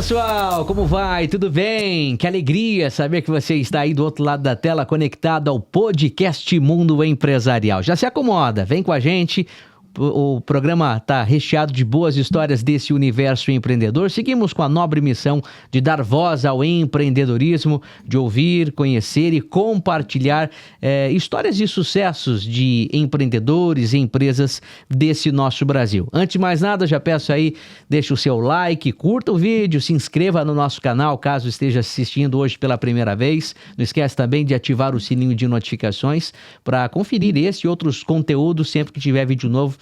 pessoal, como vai? Tudo bem? Que alegria saber que você está aí do outro lado da tela conectado ao podcast Mundo Empresarial. Já se acomoda, vem com a gente. O programa está recheado de boas histórias desse universo empreendedor. Seguimos com a nobre missão de dar voz ao empreendedorismo, de ouvir, conhecer e compartilhar histórias de sucessos de empreendedores e empresas desse nosso Brasil. Antes de mais nada, já peço aí, deixa o seu like, curta o vídeo, se inscreva no nosso canal caso esteja assistindo hoje pela primeira vez. Não esquece também de ativar o sininho de notificações para conferir esse e outros conteúdos sempre que tiver vídeo novo.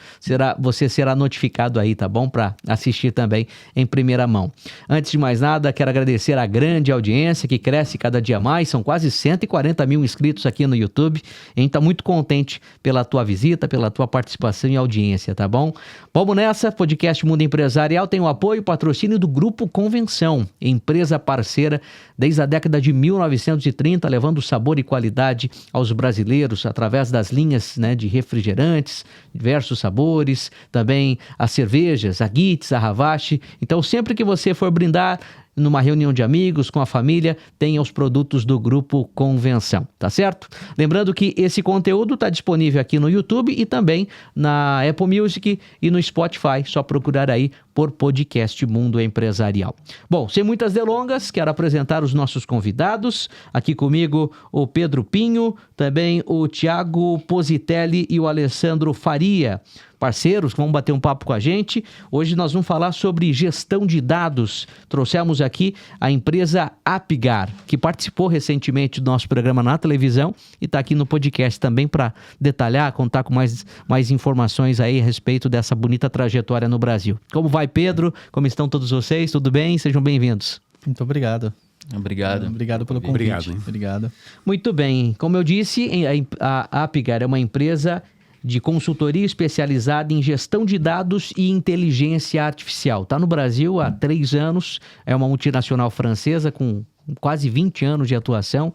Você será notificado aí, tá bom? Para assistir também em primeira mão. Antes de mais nada, quero agradecer a grande audiência que cresce cada dia mais. São quase 140 mil inscritos aqui no YouTube. A gente tá muito contente pela tua visita, pela tua participação e audiência, tá bom? Vamos nessa. Podcast Mundo Empresarial tem o apoio e patrocínio do Grupo Convenção, empresa parceira desde a década de 1930, levando sabor e qualidade aos brasileiros através das linhas, né, de refrigerantes, diversos sabores, também as cervejas, a Guitz, a Ravache. Então, sempre que você for brindar numa reunião de amigos, com a família, tenha os produtos do Grupo Convenção, tá certo? Lembrando que esse conteúdo está disponível aqui no YouTube e também na Apple Music e no Spotify, só procurar aí por podcast Mundo Empresarial. Bom, sem muitas delongas, quero apresentar os nossos convidados. Aqui comigo o Pedro Pinho, também o Thiago Positelli e o Alessandro Faria, parceiros que vão bater um papo com a gente. Hoje nós vamos falar sobre gestão de dados. Trouxemos aqui a empresa Apgar, que participou recentemente do nosso programa na televisão e está aqui no podcast também para detalhar, contar com mais informações aí a respeito dessa bonita trajetória no Brasil. Como vai, Pedro? Como estão todos vocês? Tudo bem? Sejam bem-vindos. Muito obrigado. Obrigado pelo convite. Obrigado. Muito bem. Como eu disse, a Apgar é uma empresa de consultoria especializada em gestão de dados e inteligência artificial. Está no Brasil há 3 anos, é uma multinacional francesa com quase 20 anos de atuação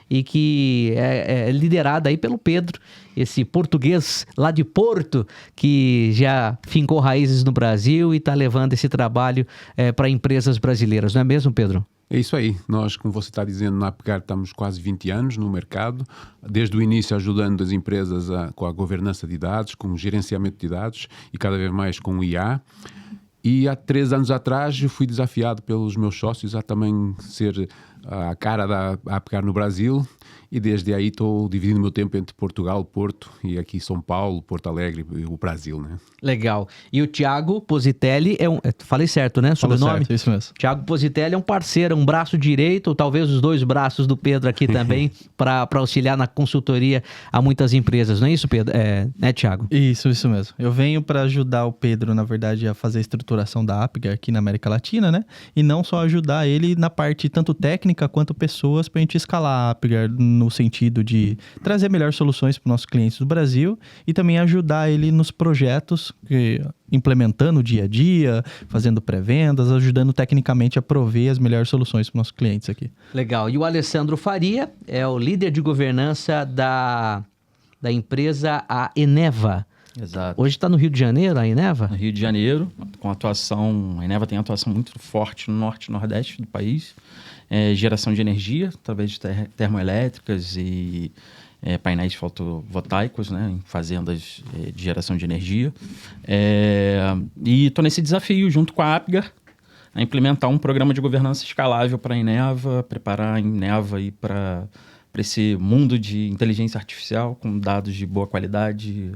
e que é liderada aí pelo Pedro, esse português lá de Porto, que já fincou raízes no Brasil e está levando esse trabalho para empresas brasileiras, não é mesmo, Pedro? É isso aí. Nós, como você está dizendo, na Apgar estamos quase 20 anos no mercado, desde o início ajudando as empresas com a governança de dados, com o gerenciamento de dados e cada vez mais com o IA. E há 3 anos atrás eu fui desafiado pelos meus sócios a também ser a cara da Apgar no Brasil e desde aí estou dividindo o meu tempo entre Portugal, Porto e aqui São Paulo, Porto Alegre e o Brasil, né? Legal. E o Thiago Positelli falei certo, né? Sobrenome? Certo, isso mesmo. Thiago Positelli é um parceiro, um braço direito, ou talvez os 2 braços do Pedro aqui também, para auxiliar na consultoria a muitas empresas. Não é isso, Pedro? Né, Thiago? Isso mesmo. Eu venho para ajudar o Pedro, na verdade, a fazer a estruturação da Apgar aqui na América Latina, né? E não só ajudar ele na parte tanto técnica quanto pessoas para a gente escalar a Apgar no sentido de trazer melhores soluções para os nossos clientes do Brasil e também ajudar ele nos projetos, implementando o dia a dia, fazendo pré-vendas, ajudando tecnicamente a prover as melhores soluções para os nossos clientes aqui. Legal. E o Alessandro Faria é o líder de governança da empresa a Eneva. Exato. Hoje está no Rio de Janeiro, a Eneva? No Rio de Janeiro, a Eneva tem atuação muito forte no norte e nordeste do país. Geração de energia, através de termoelétricas e painéis fotovoltaicos, né, em fazendas de geração de energia. E estou nesse desafio, junto com a Apgar, a implementar um programa de governança escalável para a Eneva, preparar a Eneva para esse mundo de inteligência artificial com dados de boa qualidade,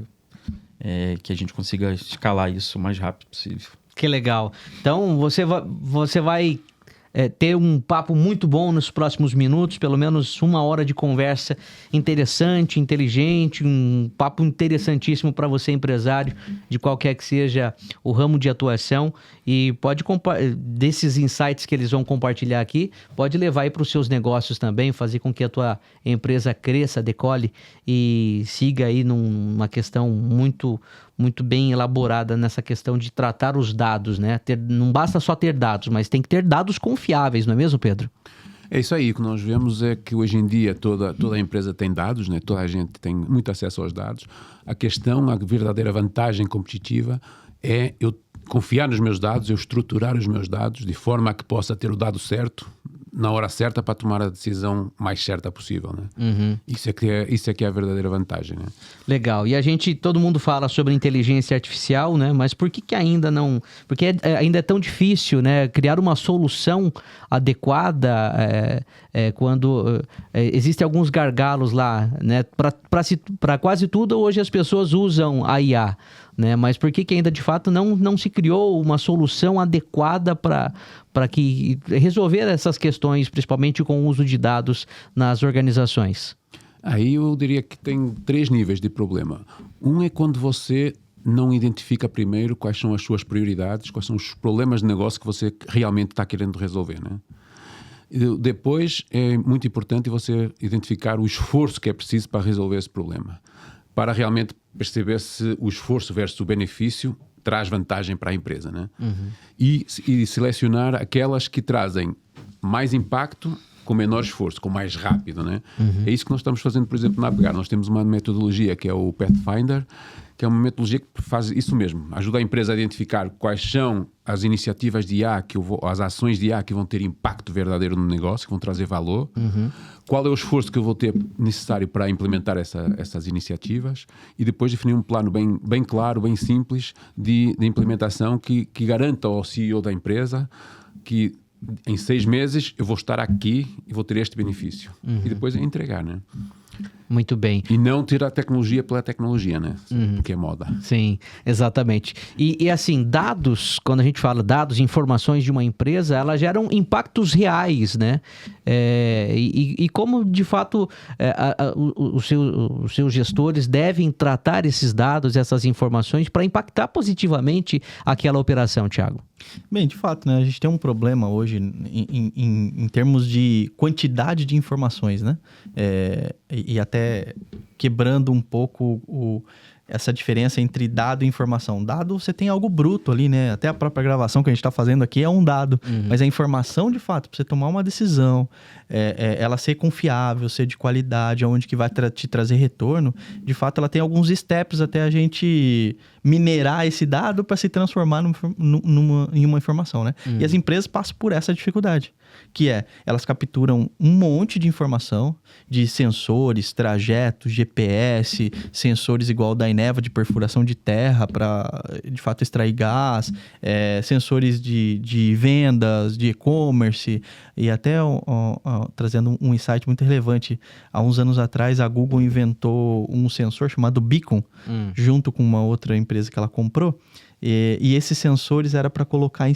que a gente consiga escalar isso o mais rápido possível. Que legal. Então, você vai ter um papo muito bom nos próximos minutos, pelo menos 1 hora de conversa interessante, inteligente, um papo interessantíssimo para você, empresário, de qualquer que seja o ramo de atuação. E pode desses insights que eles vão compartilhar aqui, pode levar aí para os seus negócios também, fazer com que a tua empresa cresça, decole e siga aí numa questão muito bem elaborada nessa questão de tratar os dados, né? Não basta só ter dados, mas tem que ter dados confiáveis, não é mesmo, Pedro? É isso aí. O que nós vemos é que hoje em dia toda a empresa tem dados, né? Toda a gente tem muito acesso aos dados. A verdadeira vantagem competitiva é eu confiar nos meus dados, eu estruturar os meus dados de forma a que possa ter o dado certo na hora certa para tomar a decisão mais certa possível, né? Isso é que é a verdadeira vantagem, né? Legal. E todo mundo fala sobre inteligência artificial, né? Mas por que ainda não... Porque ainda é tão difícil, né? Criar uma solução adequada quando existem alguns gargalos lá, né? Para quase tudo, hoje as pessoas usam a IA, né? Mas por que ainda, de fato, não se criou uma solução adequada para que resolver essas questões, principalmente com o uso de dados nas organizações? Aí eu diria que tem 3 níveis de problema. Um é quando você não identifica primeiro quais são as suas prioridades, quais são os problemas de negócio que você realmente está querendo resolver, né? E depois é muito importante você identificar o esforço que é preciso para resolver esse problema, para realmente perceber se o esforço versus o benefício traz vantagem para a empresa, né? E selecionar aquelas que trazem mais impacto com menor esforço, com mais rápido, né? É isso que nós estamos fazendo, por exemplo, na Apgar. Nós temos uma metodologia que é o Pathfinder, que é uma metodologia que faz isso mesmo, ajuda a empresa a identificar quais são as iniciativas de IA, as ações de IA que vão ter impacto verdadeiro no negócio, que vão trazer valor, qual é o esforço que eu vou ter necessário para implementar essas iniciativas, e depois definir um plano bem claro, bem simples de implementação que garanta ao CEO da empresa que em 6 meses eu vou estar aqui e vou ter este benefício. E depois entregar, né? Muito bem. E não ter a tecnologia pela tecnologia, né? Porque é moda. Sim, exatamente. E assim, dados, quando a gente fala dados, informações de uma empresa, elas geram impactos reais, né? E como, de fato, os seus gestores devem tratar esses dados, essas informações, para impactar positivamente aquela operação, Thiago? Bem, de fato, né? A gente tem um problema hoje em termos de quantidade de informações, né? E até quebrando um pouco essa diferença entre dado e informação. Dado, você tem algo bruto ali, né? Até a própria gravação que a gente está fazendo aqui é um dado. Mas a informação, de fato, para você tomar uma decisão, ela ser confiável, ser de qualidade, aonde que vai te trazer retorno, de fato, ela tem alguns steps até a gente minerar esse dado para se transformar em uma informação, né? E as empresas passam por essa dificuldade, que elas capturam um monte de informação de sensores, trajetos, GPS, sensores igual da Eneva de perfuração de terra para, de fato, extrair gás, sensores de vendas, de e-commerce, e até trazendo um insight muito relevante. Há uns anos atrás, a Google inventou um sensor chamado Beacon, junto com uma outra empresa que ela comprou, e esses sensores era para colocar em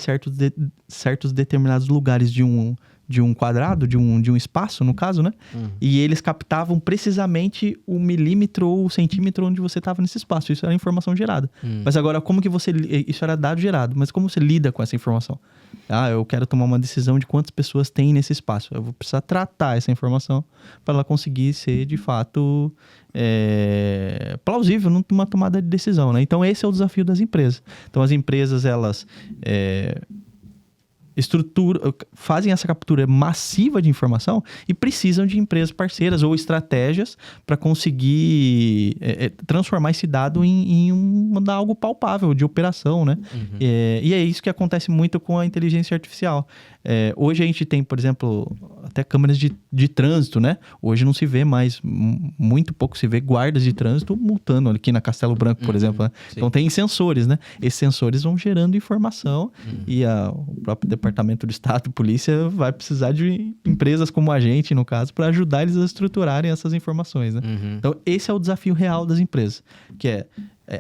certos determinados lugares de um quadrado, de um espaço, no caso, né? E eles captavam precisamente o milímetro ou o centímetro onde você estava nesse espaço. Isso era informação gerada. Mas agora, isso era dado gerado, mas como você lida com essa informação? Eu quero tomar uma decisão de quantas pessoas tem nesse espaço. Eu vou precisar tratar essa informação para ela conseguir ser, de fato, plausível numa tomada de decisão, né? Então, esse é o desafio das empresas. Então, as empresas, elas fazem essa captura massiva de informação e precisam de empresas parceiras ou estratégias para conseguir transformar esse dado em algo palpável de operação, né? E é isso que acontece muito com a inteligência artificial. Hoje a gente tem, por exemplo, até câmeras de trânsito, né? Hoje não se vê mais, muito pouco se vê guardas de trânsito multando aqui na Castelo Branco, por exemplo, né? Então tem sensores, né? Esses sensores vão gerando informação e o próprio Departamento do Estado, polícia, vai precisar de empresas como a gente, no caso, para ajudar eles a estruturarem essas informações, né? Então esse é o desafio real das empresas, que é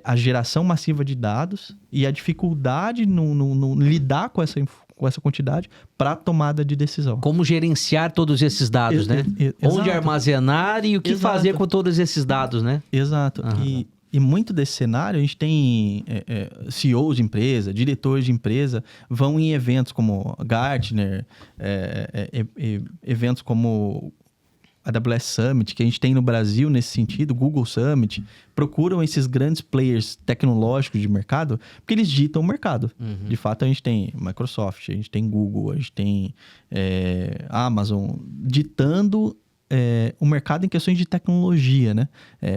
a geração massiva de dados e a dificuldade no lidar com essa quantidade para tomada de decisão. Como gerenciar todos esses dados, né? Onde armazenar e o que fazer com todos esses dados, né? Exato. E muito desse cenário, a gente tem CEOs de empresa, diretores de empresa, vão em eventos como Gartner, eventos como a AWS Summit, que a gente tem no Brasil nesse sentido, Google Summit, procuram esses grandes players tecnológicos de mercado, porque eles ditam o mercado. De fato, a gente tem Microsoft, a gente tem Google, a gente tem Amazon, ditando o mercado em questões de tecnologia, né?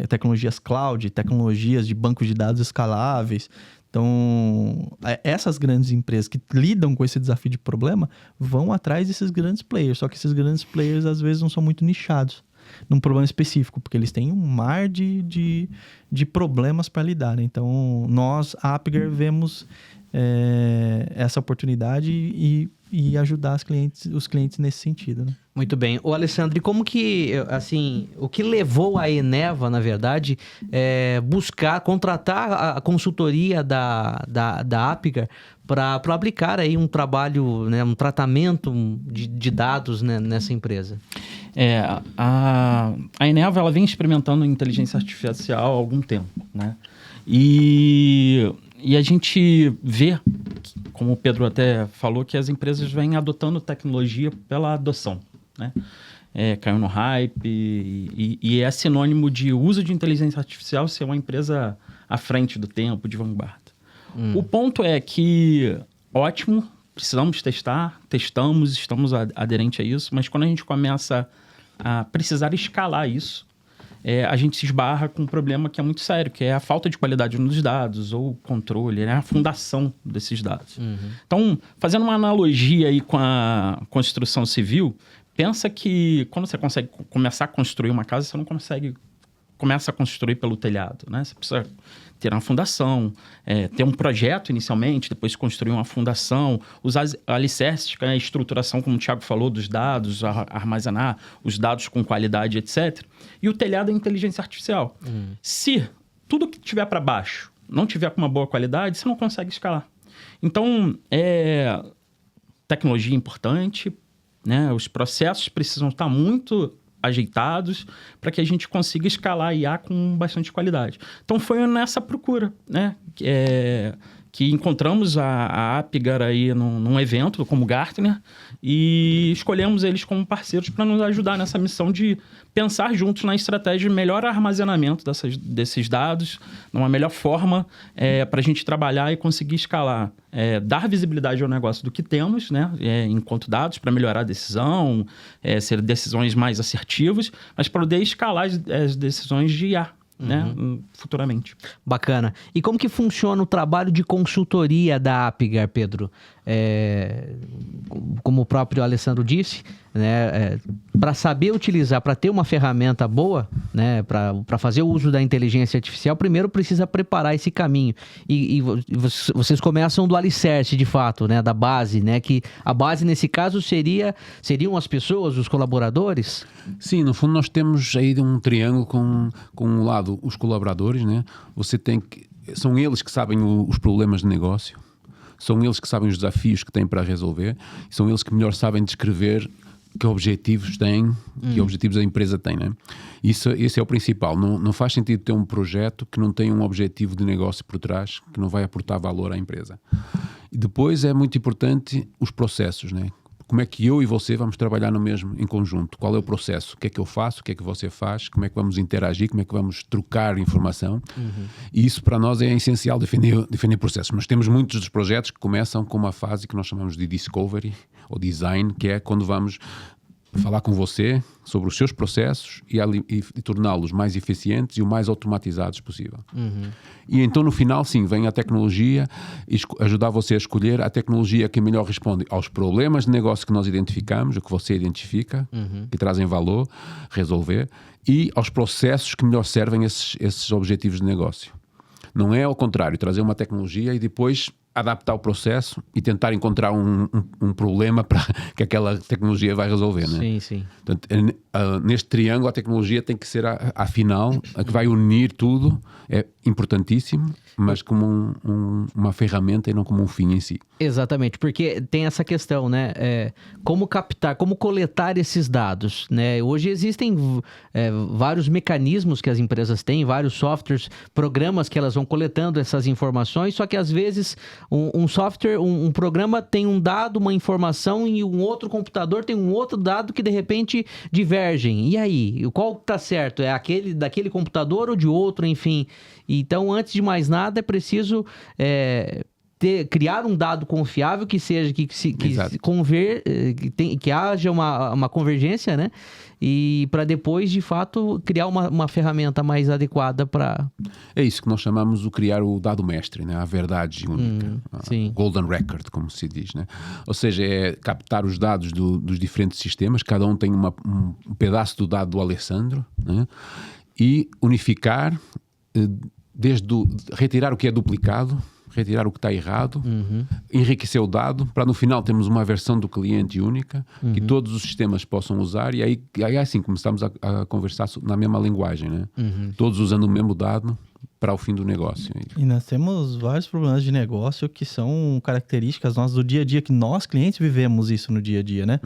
Tecnologias cloud, tecnologias de bancos de dados escaláveis. Então, essas grandes empresas que lidam com esse desafio de problema vão atrás desses grandes players. Só que esses grandes players, às vezes, não são muito nichados num problema específico, porque eles têm um mar de problemas para lidar, né? Então, nós, a Apgar, vemos essa oportunidade e ajudar os clientes nesse sentido, né? Muito bem. Ô, Alessandro, e como que, assim, o que levou a Eneva, na verdade, contratar a consultoria da Apgar para aplicar aí um trabalho, né, um tratamento de dados, né, nessa empresa? A Eneva, ela vem experimentando inteligência artificial há algum tempo, né? E a gente vê, como o Pedro até falou, que as empresas vêm adotando tecnologia pela adoção, né? Caiu no hype e é sinônimo de uso de inteligência artificial ser uma empresa à frente do tempo, de vanguarda. O ponto é que, ótimo, precisamos testar, testamos, estamos aderentes a isso, mas quando a gente começa a precisar escalar isso, a gente se esbarra com um problema que é muito sério, que é a falta de qualidade nos dados ou controle, né? A fundação desses dados. Então, fazendo uma analogia aí com a construção civil, pensa que quando você consegue começar a construir uma casa, você não começa a construir pelo telhado, né? Você precisa ter uma fundação, ter um projeto inicialmente, depois construir uma fundação, usar alicerces, que é a estruturação, como o Thiago falou, dos dados, armazenar os dados com qualidade, etc. E o telhado é inteligência artificial. Se tudo que tiver para baixo não tiver com uma boa qualidade, você não consegue escalar. Então, tecnologia importante, né? Os processos precisam estar muito ajeitados para que a gente consiga escalar IA com bastante qualidade. Então, foi nessa procura, né? Que encontramos a Apgar aí num evento como Gartner e escolhemos eles como parceiros para nos ajudar nessa missão de pensar juntos na estratégia de melhor armazenamento desses dados, numa melhor forma para a gente trabalhar e conseguir escalar. Dar visibilidade ao negócio do que temos, né? Enquanto dados, para melhorar a decisão, ser decisões mais assertivas, mas poder escalar as decisões de IA, né? Futuramente. Bacana. E como que funciona o trabalho de consultoria da Apgar, Pedro? Como o próprio Alessandro disse, né, para saber utilizar, para ter uma ferramenta boa, né, para fazer o uso da inteligência artificial, primeiro precisa preparar esse caminho. E vocês começam do alicerce, de fato, né, da base, né, que a base, nesse caso, seriam as pessoas, os colaboradores? Sim, no fundo nós temos aí um triângulo com um lado os colaboradores, né? São eles que sabem os problemas de negócio, são eles que sabem os desafios que têm para resolver, são eles que melhor sabem descrever que objetivos têm, que objetivos a empresa tem, né? Esse é o principal. Não faz sentido ter um projeto que não tem um objetivo de negócio por trás, que não vai aportar valor à empresa. E depois é muito importante os processos, né? Como é que eu e você vamos trabalhar em conjunto? Qual é o processo? O que é que eu faço? O que é que você faz? Como é que vamos interagir? Como é que vamos trocar informação? E isso para nós é essencial, definir processos. Nós temos muitos dos projetos que começam com uma fase que nós chamamos de discovery ou design, que é quando vamos falar com você sobre os seus processos e torná-los mais eficientes e o mais automatizados possível. E então no final, sim, vem a tecnologia ajudar você a escolher a tecnologia que melhor responde aos problemas de negócio que nós identificamos, o que você identifica, que trazem valor, resolver, e aos processos que melhor servem esses objetivos de negócio. Não é ao contrário, trazer uma tecnologia e depois adaptar o processo e tentar encontrar um problema para que aquela tecnologia vai resolver, né? Sim, sim. Portanto, neste triângulo a tecnologia tem que ser a final, a que vai unir tudo, é importantíssimo, mas como uma ferramenta e não como um fim em si. Exatamente, porque tem essa questão, né? Como captar, como coletar esses dados, né? Hoje existem vários mecanismos que as empresas têm, vários softwares, programas que elas vão coletando essas informações, só que às vezes um software, um programa tem um dado, uma informação e um outro computador tem um outro dado que de repente divergem. E aí, qual está certo? É aquele daquele computador ou de outro, enfim? Então, antes de mais nada, é preciso criar um dado confiável que seja que Exato. que haja uma convergência, né? E para depois, de fato, criar uma ferramenta mais adequada para... É isso que nós chamamos de criar o dado mestre, né? A verdade única. sim. Golden Record, como se diz, né? Ou seja, é captar os dados dos diferentes sistemas, cada um tem um pedaço do dado do Alessandro, né? E unificar, retirar o que é duplicado, retirar o que está errado, enriquecer o dado, para no final termos uma versão do cliente única, que todos os sistemas possam usar, e aí assim começamos a conversar na mesma linguagem, né? Todos usando o mesmo dado para o fim do negócio. E nós temos vários problemas de negócio que são características nossas do dia a dia, que nós, clientes, vivemos isso no dia a dia, né?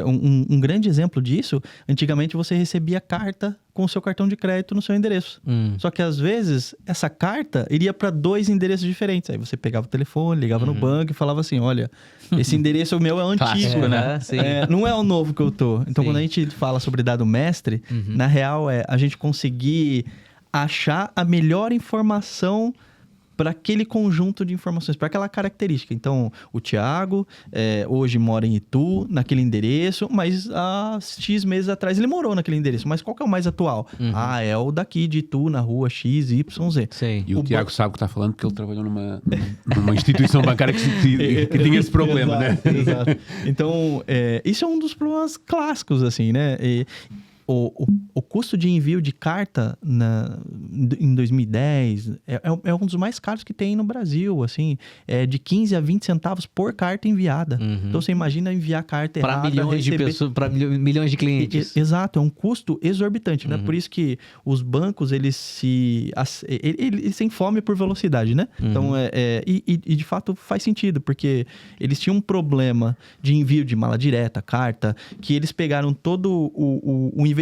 Um grande exemplo disso, antigamente você recebia carta com o seu cartão de crédito no seu endereço. Só que às vezes essa carta iria para 2 endereços diferentes. Aí você pegava o telefone, ligava no banco e falava assim, olha, esse endereço meu é o antigo, né? Sim. Não é o novo que eu tô. Então, Sim. quando a gente fala sobre dado mestre, na real é a gente conseguir achar a melhor informação para aquele conjunto de informações, para aquela característica. Então, o Thiago hoje mora em Itu, naquele endereço, mas há X meses atrás ele morou naquele endereço. Mas qual que é o mais atual? É o daqui de Itu, na rua XYZ. Sim. E o Tiago sabe o que está falando, porque ele trabalhou numa instituição bancária que tinha esse problema, né? Exato. Então, isso é um dos problemas clássicos, assim, né? O custo de envio de carta em 2010 é um dos mais caros que tem no Brasil, assim, de 15 a 20 centavos por carta enviada. Então, você imagina enviar carta errada, para milhões de pessoas, para milhões de clientes. Exato, é um custo exorbitante, né? Por isso que os bancos, eles têm fome por velocidade, né? Então, e de fato faz sentido, porque eles tinham um problema de envio de mala direta, carta, que eles pegaram todo o investimento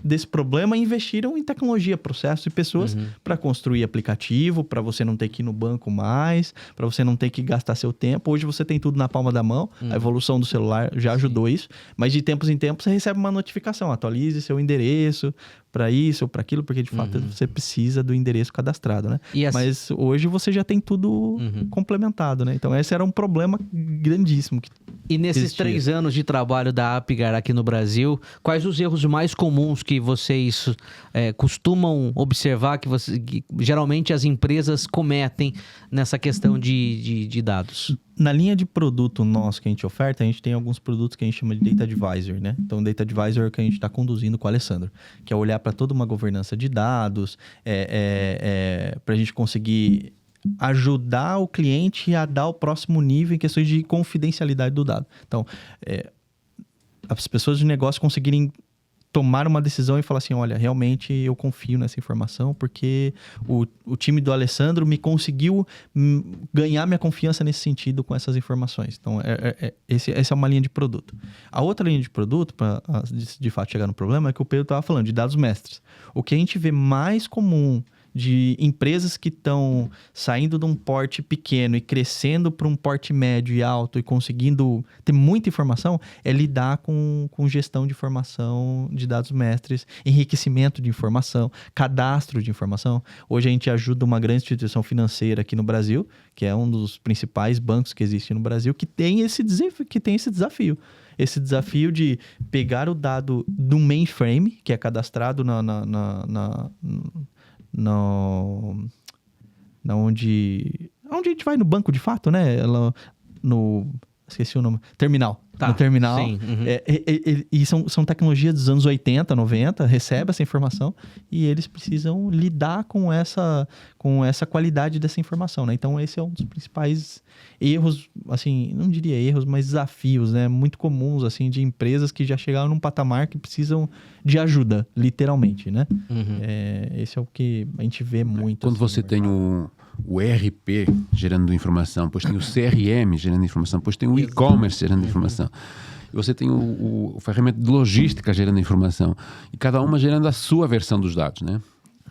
desse problema e investiram em tecnologia, processos e pessoas para construir aplicativo, para você não ter que ir no banco mais, para você não ter que gastar seu tempo. Hoje você tem tudo na palma da mão, a evolução do celular já ajudou isso, mas de tempos em tempos você recebe uma notificação, atualize seu endereço para isso ou para aquilo, porque de fato você precisa do endereço cadastrado, né? Mas hoje você já tem tudo complementado, né? Então esse era um problema grandíssimo. E nesses 3 anos de trabalho da Apgar aqui no Brasil, quais os erros mais comuns que vocês costumam observar que geralmente as empresas cometem nessa questão de dados? Na linha de produto nosso que a gente oferta, a gente tem alguns produtos que a gente chama de Data Advisor, né? Então, Data Advisor é o que a gente está conduzindo com o Alessandro, que é olhar para toda uma governança de dados, para a gente conseguir ajudar o cliente a dar o próximo nível em questões de confidencialidade do dado. Então, as pessoas de negócio conseguirem tomar uma decisão e falar assim, olha, realmente eu confio nessa informação porque o time do Alessandro me conseguiu ganhar minha confiança nesse sentido com essas informações. Então, essa é uma linha de produto. A outra linha de produto, para de fato chegar no problema, é que o Pedro estava falando de dados mestres. O que a gente vê mais comum de empresas que estão saindo de um porte pequeno e crescendo para um porte médio e alto e conseguindo ter muita informação, é lidar com gestão de informação de dados mestres, enriquecimento de informação, cadastro de informação. Hoje a gente ajuda uma grande instituição financeira aqui no Brasil, que é um dos principais bancos que existe no Brasil, que tem esse desafio. Esse desafio de pegar o dado do mainframe, que é cadastrado onde a gente vai no banco de fato, né? Esqueci o nome. Terminal. Tá, no terminal. Sim. E são tecnologias dos anos 80, 90, recebe essa informação e eles precisam lidar com essa qualidade dessa informação, né? Então, esse é um dos principais erros, assim, não diria erros, mas desafios, né? Muito comuns, assim, de empresas que já chegaram num patamar que precisam de ajuda, literalmente, né? Esse é o que a gente vê muito. Quando assim, você tem o ERP gerando informação, depois tem o CRM gerando informação, depois tem o e-commerce gerando informação. E você tem o ferramenta de logística gerando informação. E cada uma gerando a sua versão dos dados, né?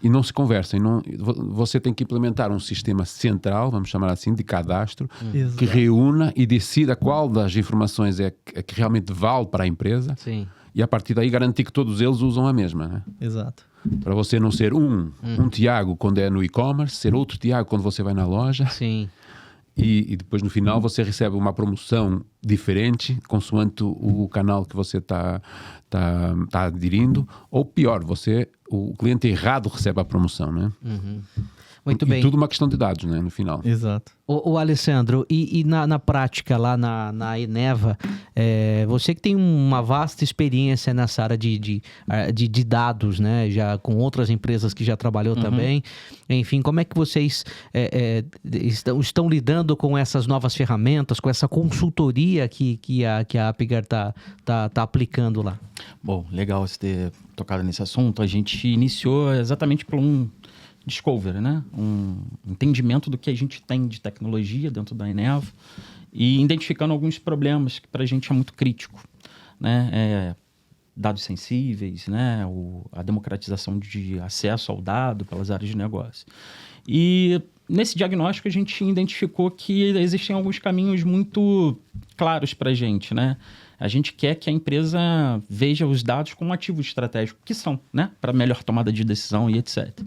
E não se conversam. Você tem que implementar um sistema central, vamos chamar assim, de cadastro, que reúna e decida qual das informações é que realmente vale para a empresa. Sim. E a partir daí garantir que todos eles usam a mesma, né? Exato. Para você não ser um Tiago quando é no e-commerce, ser outro Tiago quando você vai na loja. Sim. e depois no final você recebe uma promoção diferente consoante o canal que você está aderindo, ou pior, o cliente errado recebe a promoção, né? Muito E bem. tudo uma questão de dados, né, no final. Exato. O Alessandro, e na prática lá na Eneva, você que tem uma vasta experiência nessa área de dados, né? Já com outras empresas que já trabalhou também. Enfim, como é que vocês estão lidando com essas novas ferramentas, com essa consultoria que a Apgar tá aplicando lá? Bom, legal você ter tocado nesse assunto. A gente iniciou exatamente por um discovery, né? Um entendimento do que a gente tem de tecnologia dentro da Eneva e identificando alguns problemas que para a gente é muito crítico, né? Dados sensíveis, né? A democratização de acesso ao dado pelas áreas de negócio. E nesse diagnóstico a gente identificou que existem alguns caminhos muito claros para a gente, né? A gente quer que a empresa veja os dados como ativo estratégico, que são, né? Para melhor tomada de decisão e etc.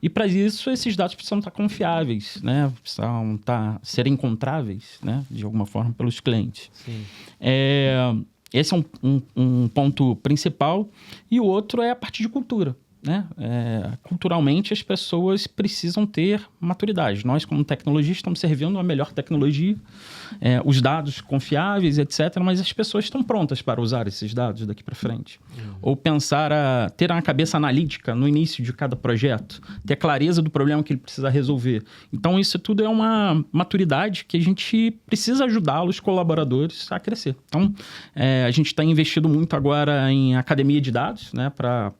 E para isso, esses dados precisam estar confiáveis, né? Precisam serem encontráveis, né? De alguma forma, pelos clientes. Sim. Esse é um ponto principal. E o outro é a parte de cultura, né? Culturalmente, as pessoas precisam ter maturidade. Nós, como tecnologistas, estamos servindo a melhor tecnologia, os dados confiáveis, etc. Mas as pessoas estão prontas para usar esses dados daqui para frente. Ou ter uma cabeça analítica no início de cada projeto, ter clareza do problema que ele precisa resolver. Então, isso tudo é uma maturidade que a gente precisa ajudar os colaboradores a crescer. Então, a gente está investindo muito agora em academia de dados, né, para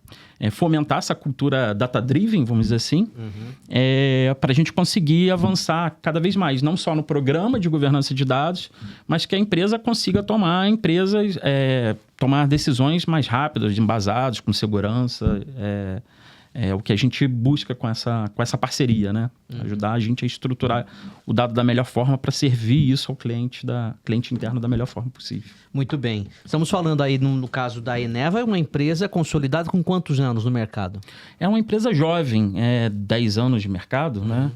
fomentar essa cultura data-driven, vamos dizer assim, para a gente conseguir avançar cada vez mais, não só no programa de governança de dados, mas que a empresa consiga tomar decisões mais rápidas, embasadas, com segurança. O que a gente busca com essa parceria, né? Ajudar a gente a estruturar o dado da melhor forma para servir isso ao cliente interno da melhor forma possível. Muito bem. Estamos falando aí, no caso da Eneva, é uma empresa consolidada com quantos anos no mercado? É uma empresa jovem, 10 anos de mercado, né?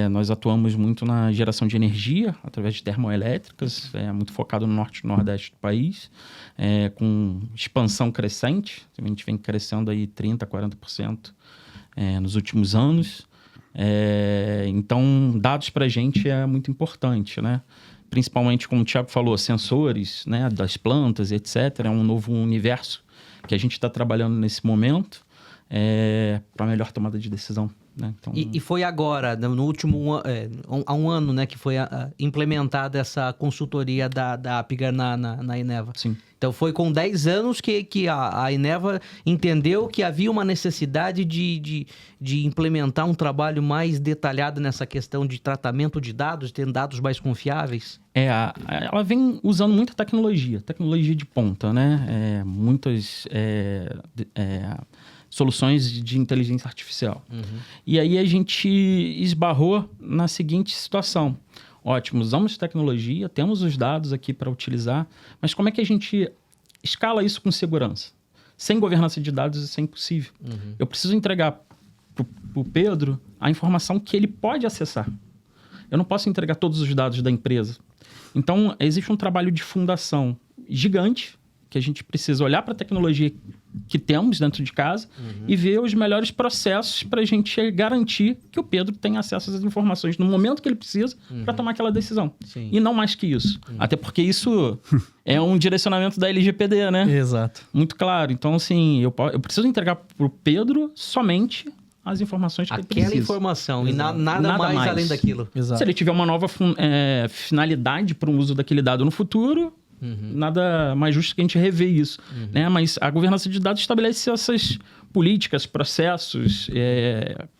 Nós atuamos muito na geração de energia através de termoelétricas, muito focado no norte e nordeste do país, com expansão crescente. A gente vem crescendo aí 30%, 40% nos últimos anos. Então, dados para a gente é muito importante, né? Principalmente, como o Thiago falou, sensores, né, das plantas, etc. É um novo universo que a gente está trabalhando nesse momento para melhor tomada de decisão. Né? Então... E foi agora, no último há um ano, né, que foi implementada essa consultoria da Apgar na Eneva. Sim. Então foi com 10 anos que a Eneva entendeu que havia uma necessidade de implementar um trabalho mais detalhado nessa questão de tratamento de dados, ter dados mais confiáveis. Ela vem usando muita tecnologia de ponta, né? Muitas soluções de inteligência artificial. E aí a gente esbarrou na seguinte situação. Ótimo, usamos tecnologia, temos os dados aqui para utilizar, mas como é que a gente escala isso com segurança? Sem governança de dados isso é impossível. Eu preciso entregar para o Pedro a informação que ele pode acessar. Eu não posso entregar todos os dados da empresa. Então, existe um trabalho de fundação gigante, que a gente precisa olhar para a tecnologia que temos dentro de casa e ver os melhores processos para a gente garantir que o Pedro tem acesso às informações no momento que ele precisa para tomar aquela decisão. Sim. E não mais que isso. Até porque isso é um direcionamento da LGPD, né? Exato. Muito claro. Então, assim, eu preciso entregar para o Pedro somente as informações que ele precisa. Aquela informação e nada mais além daquilo. Exato. Se ele tiver uma nova finalidade para o uso daquele dado no futuro... Nada mais justo que a gente rever isso. Né? Mas a governança de dados estabelece essas políticas, processos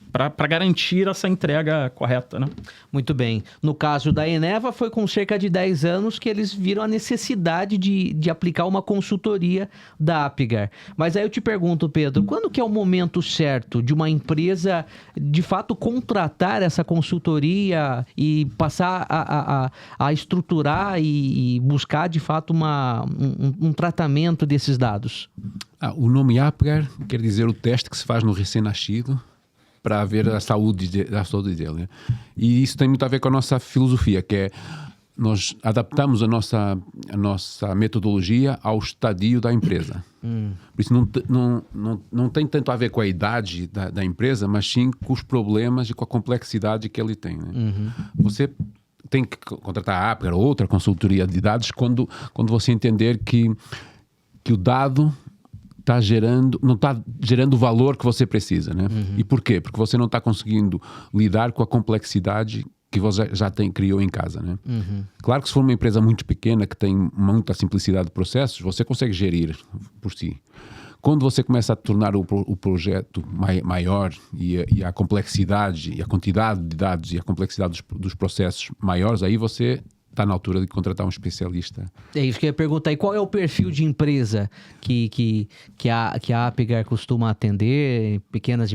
para garantir essa entrega correta. Né? Muito bem. No caso da Eneva, foi com cerca de 10 anos que eles viram a necessidade de aplicar uma consultoria da Apgar. Mas aí eu te pergunto, Pedro, quando que é o momento certo de uma empresa, de fato, contratar essa consultoria e passar a estruturar e buscar, de fato, um tratamento desses dados? O nome Apgar quer dizer o teste que se faz no recém-nascido para ver a saúde dele, né? E isso tem muito a ver com a nossa filosofia, que é nós adaptamos a nossa metodologia ao estadio da empresa. Por isso não tem tanto a ver com a idade da empresa, mas sim com os problemas e com a complexidade que ele tem, né? Você tem que contratar a Apgar ou outra consultoria de dados quando você entender que o dado não está gerando o valor que você precisa, né? E por quê? Porque você não está conseguindo lidar com a complexidade que você já criou em casa, né? Claro que se for uma empresa muito pequena, que tem muita simplicidade de processos, você consegue gerir por si. Quando você começa a tornar o projeto maior e a complexidade, e a quantidade de dados e a complexidade dos processos maiores, aí você está na altura de contratar um especialista. É isso que eu ia perguntar. E qual é o perfil de empresa que a Apgar costuma atender? Pequenas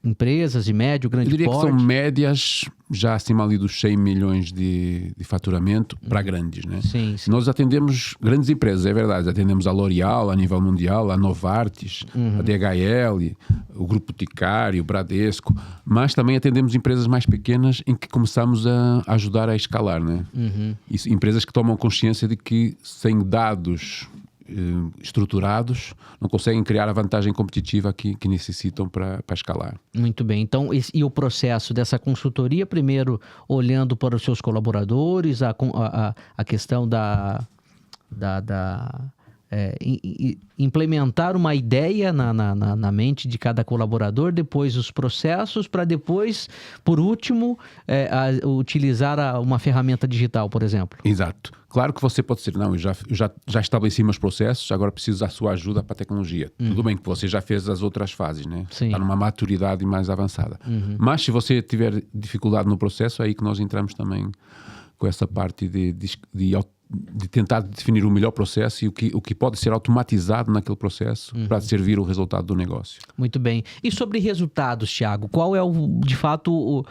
empresas de médio, grande porte? Eu diria que são médias, já acima ali dos 100 milhões de faturamento, para grandes, né? Sim. Nós atendemos grandes empresas, é verdade. Atendemos a L'Oréal a nível mundial, a Novartis, a DHL, o Grupo Ticário, o Bradesco, mas também atendemos empresas mais pequenas em que começamos a ajudar a escalar, né? E empresas que tomam consciência de que sem dados estruturados não conseguem criar a vantagem competitiva que necessitam para escalar. Muito bem. Então, e o processo dessa consultoria, primeiro olhando para os seus colaboradores, a questão implementar uma ideia na mente de cada colaborador, depois os processos, para depois, por último, utilizar uma ferramenta digital, por exemplo. Exato. Claro que você pode dizer, não, eu já estabeleci meus processos, agora preciso da sua ajuda para a tecnologia. Tudo bem que você já fez as outras fases, né? Sim. Está numa maturidade mais avançada. Mas se você tiver dificuldade no processo, é aí que nós entramos também com essa parte de tentar definir o melhor processo e o que pode ser automatizado naquele processo para servir o resultado do negócio. Muito bem. E sobre resultados, Thiago, qual é de fato,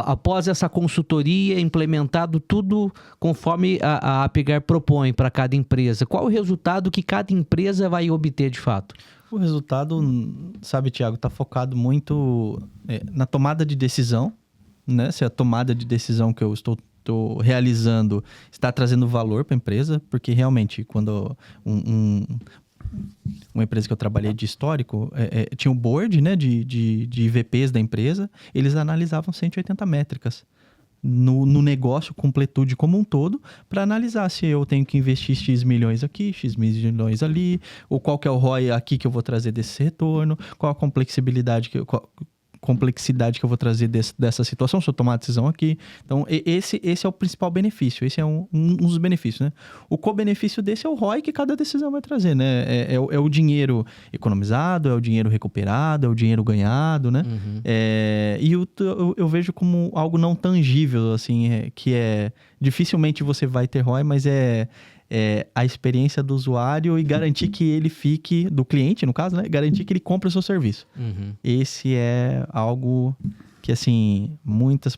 após essa consultoria, implementado tudo conforme a Apgar propõe para cada empresa, qual o resultado que cada empresa vai obter de fato? O resultado, sabe, Thiago, está focado muito na tomada de decisão, né? Se a tomada de decisão que eu estou realizando está trazendo valor para a empresa, porque realmente quando uma empresa que eu trabalhei de histórico, tinha um board, né, de IVPs da empresa, eles analisavam 180 métricas no negócio, completude como um todo, para analisar se eu tenho que investir X milhões aqui, X milhões ali, ou qual que é o ROI aqui que eu vou trazer desse retorno, qual a complexidade que eu vou trazer dessa situação, se eu tomar a decisão aqui. Então, esse é o principal benefício, esse é um dos benefícios, né? O co-benefício desse é o ROI que cada decisão vai trazer, né? É o dinheiro economizado, é o dinheiro recuperado, é o dinheiro ganhado, né? E eu vejo como algo não tangível, assim, que dificilmente você vai ter ROI, mas a experiência do usuário e garantir que ele fique, do cliente no caso, né? Garantir que ele compre o seu serviço. Esse é algo que, assim,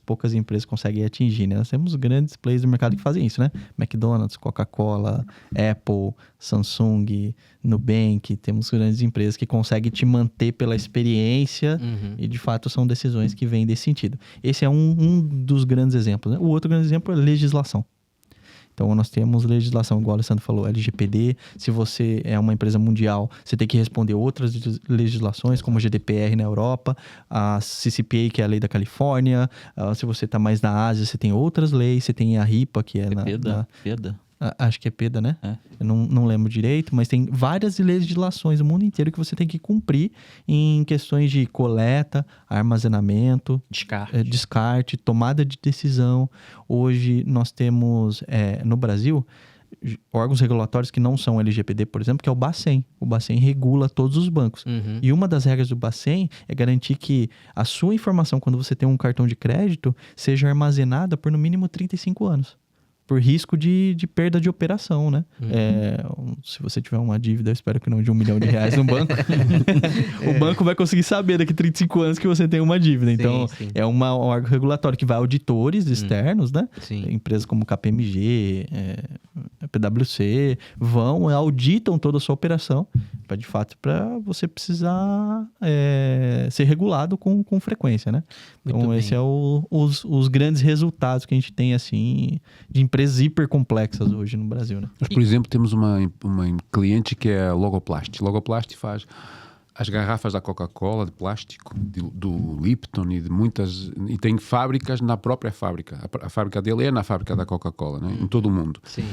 poucas empresas conseguem atingir, né? Nós temos grandes players do mercado que fazem isso, né? McDonald's, Coca-Cola, Apple, Samsung, Nubank, temos grandes empresas que conseguem te manter pela experiência e, de fato, são decisões que vêm desse sentido. Esse é um dos grandes exemplos, né? O outro grande exemplo é legislação. Então, nós temos legislação, igual o Alessandro falou, LGPD. Se você é uma empresa mundial, você tem que responder outras legislações, como a GDPR na Europa, a CCPA, que é a lei da Califórnia. Se você está mais na Ásia, você tem outras leis. Você tem a RIPA, que é PEDA. Acho que é PEDA, né? Eu não lembro direito, mas tem várias legislações no mundo inteiro que você tem que cumprir em questões de coleta, armazenamento, descarte, tomada de decisão. Hoje nós temos, no Brasil, órgãos regulatórios que não são LGPD, por exemplo, que é o Bacen. O Bacen regula todos os bancos. E uma das regras do Bacen é garantir que a sua informação, quando você tem um cartão de crédito, seja armazenada por no mínimo 35 anos. Por risco de perda de operação, né? Se você tiver uma dívida, eu espero que não de R$1 milhão no banco, o banco vai conseguir saber daqui a 35 anos que você tem uma dívida. Então, é um órgão regulatório que vai auditores externos, né? Empresas como KPMG, PwC, auditam toda a sua operação, de fato, para você precisar ser regulado com frequência, né? Muito Então, bem. esse é os grandes resultados que a gente tem, assim, de empresas hipercomplexas hoje no Brasil, né? Nós, por exemplo, temos uma cliente que é a Logoplast. Logoplast faz as garrafas da Coca-Cola de plástico, do Lipton e de muitas... E tem fábricas na própria fábrica. A fábrica dele é na fábrica da Coca-Cola, né? Em todo o mundo. Sim.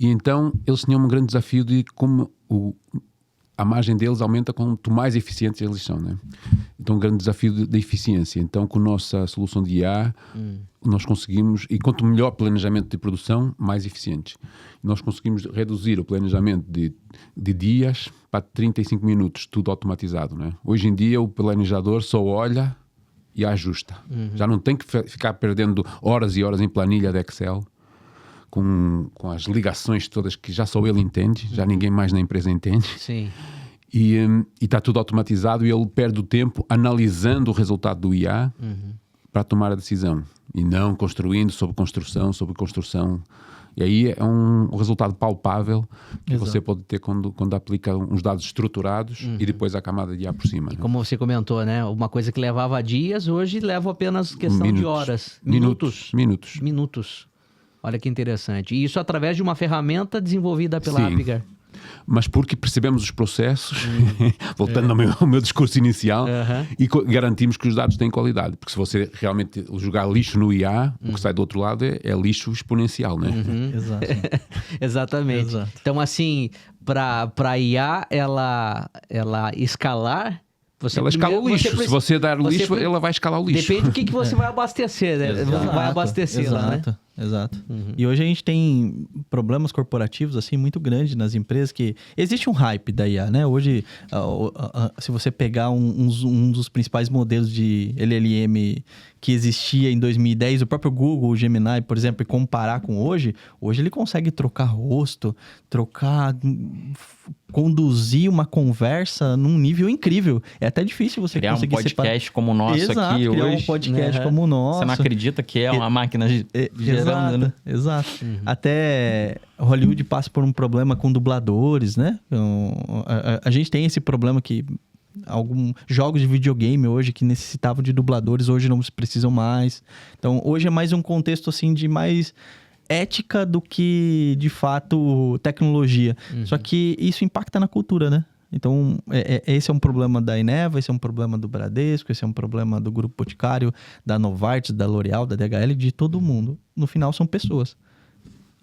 E então eles tinham um grande desafio de como a margem deles aumenta quanto mais eficientes eles são, né? Então um grande desafio da eficiência. Então com a nossa solução de IA nós conseguimos, e quanto melhor planejamento de produção, mais eficientes. Nós conseguimos reduzir o planejamento de dias para 35 minutos, tudo automatizado, né? Hoje em dia o planejador só olha e ajusta. Já não tem que ficar perdendo horas e horas em planilha de Excel com as ligações todas que já só ele entende, já ninguém mais na empresa entende. Sim. E está tudo automatizado e ele perde o tempo analisando o resultado do IA para tomar a decisão e não construindo sobre construção. E aí é um resultado palpável que Exato. você pode ter quando aplica uns dados estruturados e depois a camada de IA por cima. Né? Como você comentou, né? Uma coisa que levava dias, hoje leva apenas questão de horas. Minutos. Olha que interessante. E isso através de uma ferramenta desenvolvida pela Sim. Apgar. Mas porque percebemos os processos, voltando ao meu discurso inicial, e garantimos que os dados têm qualidade. Porque se você realmente jogar lixo no IA, o que sai do outro lado é lixo exponencial, né? Exato. Exatamente. Exato. Então, assim, para a IA, ela escalar... Ela escala o lixo. Se você dar você lixo, ela vai escalar o lixo. Depende do que você vai abastecer, né? Vai abastecer lá, né? Exato. E hoje a gente tem problemas corporativos assim muito grandes nas empresas que existe um hype da IA, né? Hoje, se você pegar um dos principais modelos de LLM que existia em 2010, o próprio Google, o Gemini, por exemplo, e comparar com hoje ele consegue trocar rosto, conduzir uma conversa num nível incrível. É até difícil você criar conseguir um podcast como o nosso Exato, aqui criar hoje. um podcast como o nosso. Você não acredita que é uma máquina gerando, né? Exato. Até Hollywood passa por um problema com dubladores, né? A gente tem esse problema que alguns jogos de videogame hoje que necessitavam de dubladores, hoje não precisam mais. Então, hoje é mais um contexto assim de mais ética do que, de fato, tecnologia. Só que isso impacta na cultura, né? Então, esse é um problema da Eneva, esse é um problema do Bradesco, esse é um problema do Grupo Boticário, da Novartis, da L'Oréal, da DHL, de todo mundo. No final, são pessoas.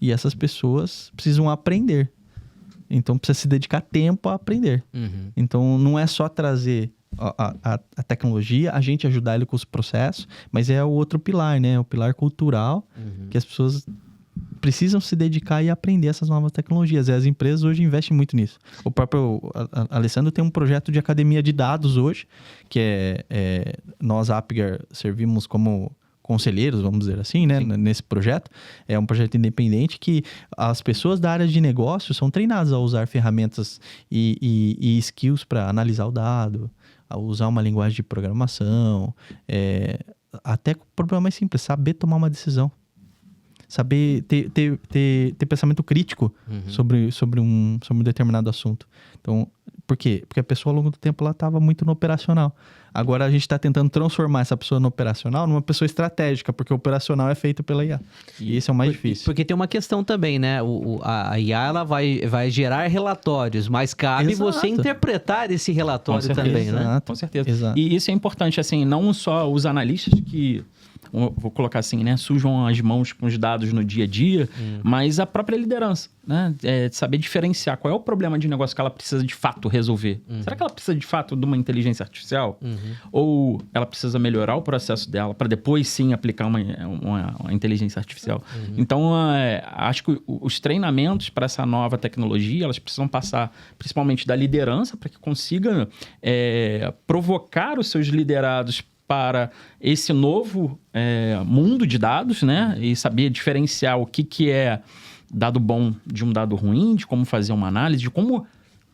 E essas pessoas precisam aprender. Então, precisa se dedicar tempo a aprender. Então, não é só trazer a tecnologia, a gente ajudar ele com os processos, mas é o outro pilar, né? O pilar cultural, que as pessoas precisam se dedicar e aprender essas novas tecnologias. E as empresas hoje investem muito nisso. O próprio Alessandro tem um projeto de academia de dados hoje, que nós, Apgar, servimos como conselheiros, vamos dizer assim, né? Nesse projeto. É um projeto independente que as pessoas da área de negócio são treinadas a usar ferramentas e skills para analisar o dado, a usar uma linguagem de programação, até com o problema mais simples, saber tomar uma decisão. Saber ter pensamento crítico sobre um determinado assunto. Então, por quê? Porque a pessoa ao longo do tempo ela estava muito no operacional. Agora a gente está tentando transformar essa pessoa no operacional numa pessoa estratégica, porque o operacional é feito pela IA. E esse é o mais difícil. Porque tem uma questão também, né? A IA ela vai gerar relatórios, mas cabe você interpretar esse relatório também, né? Com certeza. Exato. E isso é importante, assim, não só os analistas que, vou colocar assim, né, sujam as mãos com os dados no dia a dia, mas a própria liderança, né? Saber diferenciar qual é o problema de negócio que ela precisa de fato resolver. Será que ela precisa de fato de uma inteligência artificial? Ou ela precisa melhorar o processo dela para depois sim aplicar uma inteligência artificial? Então, acho que os treinamentos para essa nova tecnologia, elas precisam passar principalmente da liderança para que consiga provocar os seus liderados para esse novo mundo de dados, né? E saber diferenciar o que é dado bom de um dado ruim, de como fazer uma análise, de como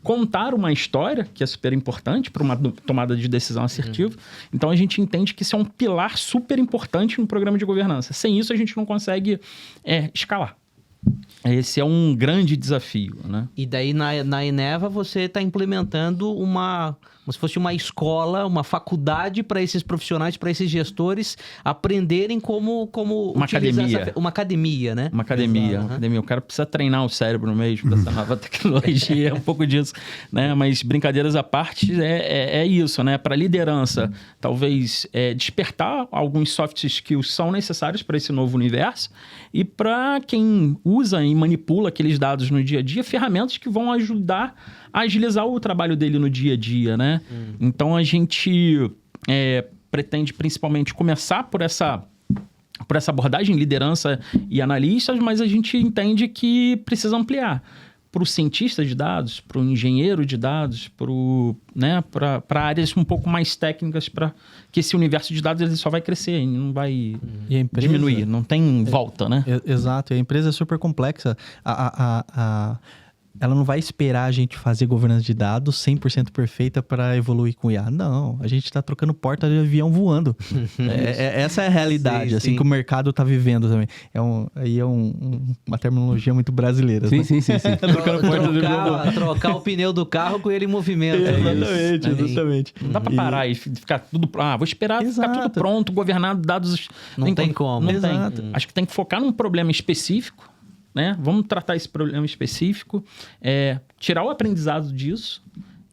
contar uma história, que é super importante para uma tomada de decisão assertiva. Então, a gente entende que isso é um pilar super importante no programa de governança. Sem isso, a gente não consegue escalar. Esse é um grande desafio, né? E daí na Eneva você está implementando como se fosse uma escola, uma faculdade para esses profissionais, para esses gestores aprenderem como Uma utilizar academia. uma academia, né? Uma academia, Exato, uma academia. O cara precisa treinar o cérebro mesmo dessa nova tecnologia, é um pouco disso, né? Mas brincadeiras à parte, é isso, né? Para liderança, talvez despertar alguns soft skills são necessários para esse novo universo e para quem usa e manipula aqueles dados no dia a dia, ferramentas que vão ajudar a agilizar o trabalho dele no dia a dia, né? Então, a gente pretende principalmente começar por essa abordagem, liderança e analistas, mas a gente entende que precisa ampliar para o cientista de dados, para o engenheiro de dados, para áreas um pouco mais técnicas, para que esse universo de dados ele só vai crescer, não vai E a empresa, diminuir, não tem volta, né? Exato, e a empresa é super complexa. Ela não vai esperar a gente fazer governança de dados 100% perfeita para evoluir com IA. Não, a gente está trocando porta de avião voando. Essa é a realidade, Sim, assim sim. que o mercado está vivendo também. Uma terminologia muito brasileira. Sim, né? sim, sim, sim. Trocando porta de avião voando. Trocar o pneu do carro com ele em movimento. Exatamente, Aí, exatamente. Não dá para parar e ficar tudo... vou esperar ficar Exato. tudo pronto, governado, dados... Não tem como. Não Exato. tem. Acho que tem que focar num problema específico, né? Vamos tratar esse problema específico, tirar o aprendizado disso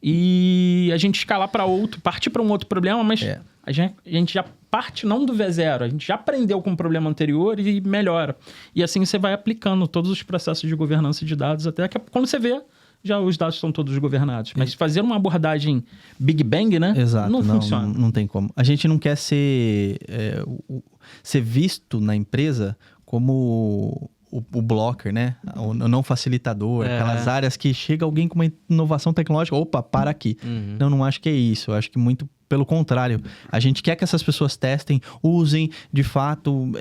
e a gente escalar para outro, partir para um outro problema, mas a gente já parte não do V0, a gente já aprendeu com o problema anterior e melhora. E assim você vai aplicando todos os processos de governança de dados até que quando você vê, já os dados estão todos governados. Mas fazer uma abordagem Big Bang, né? Exato, Não funciona. Não tem como. A gente não quer ser visto na empresa como o blocker, né? O não facilitador, aquelas áreas que chega alguém com uma inovação tecnológica, opa, para aqui. Não acho que é isso. Eu acho que muito pelo contrário. A gente quer que essas pessoas testem, usem, de fato,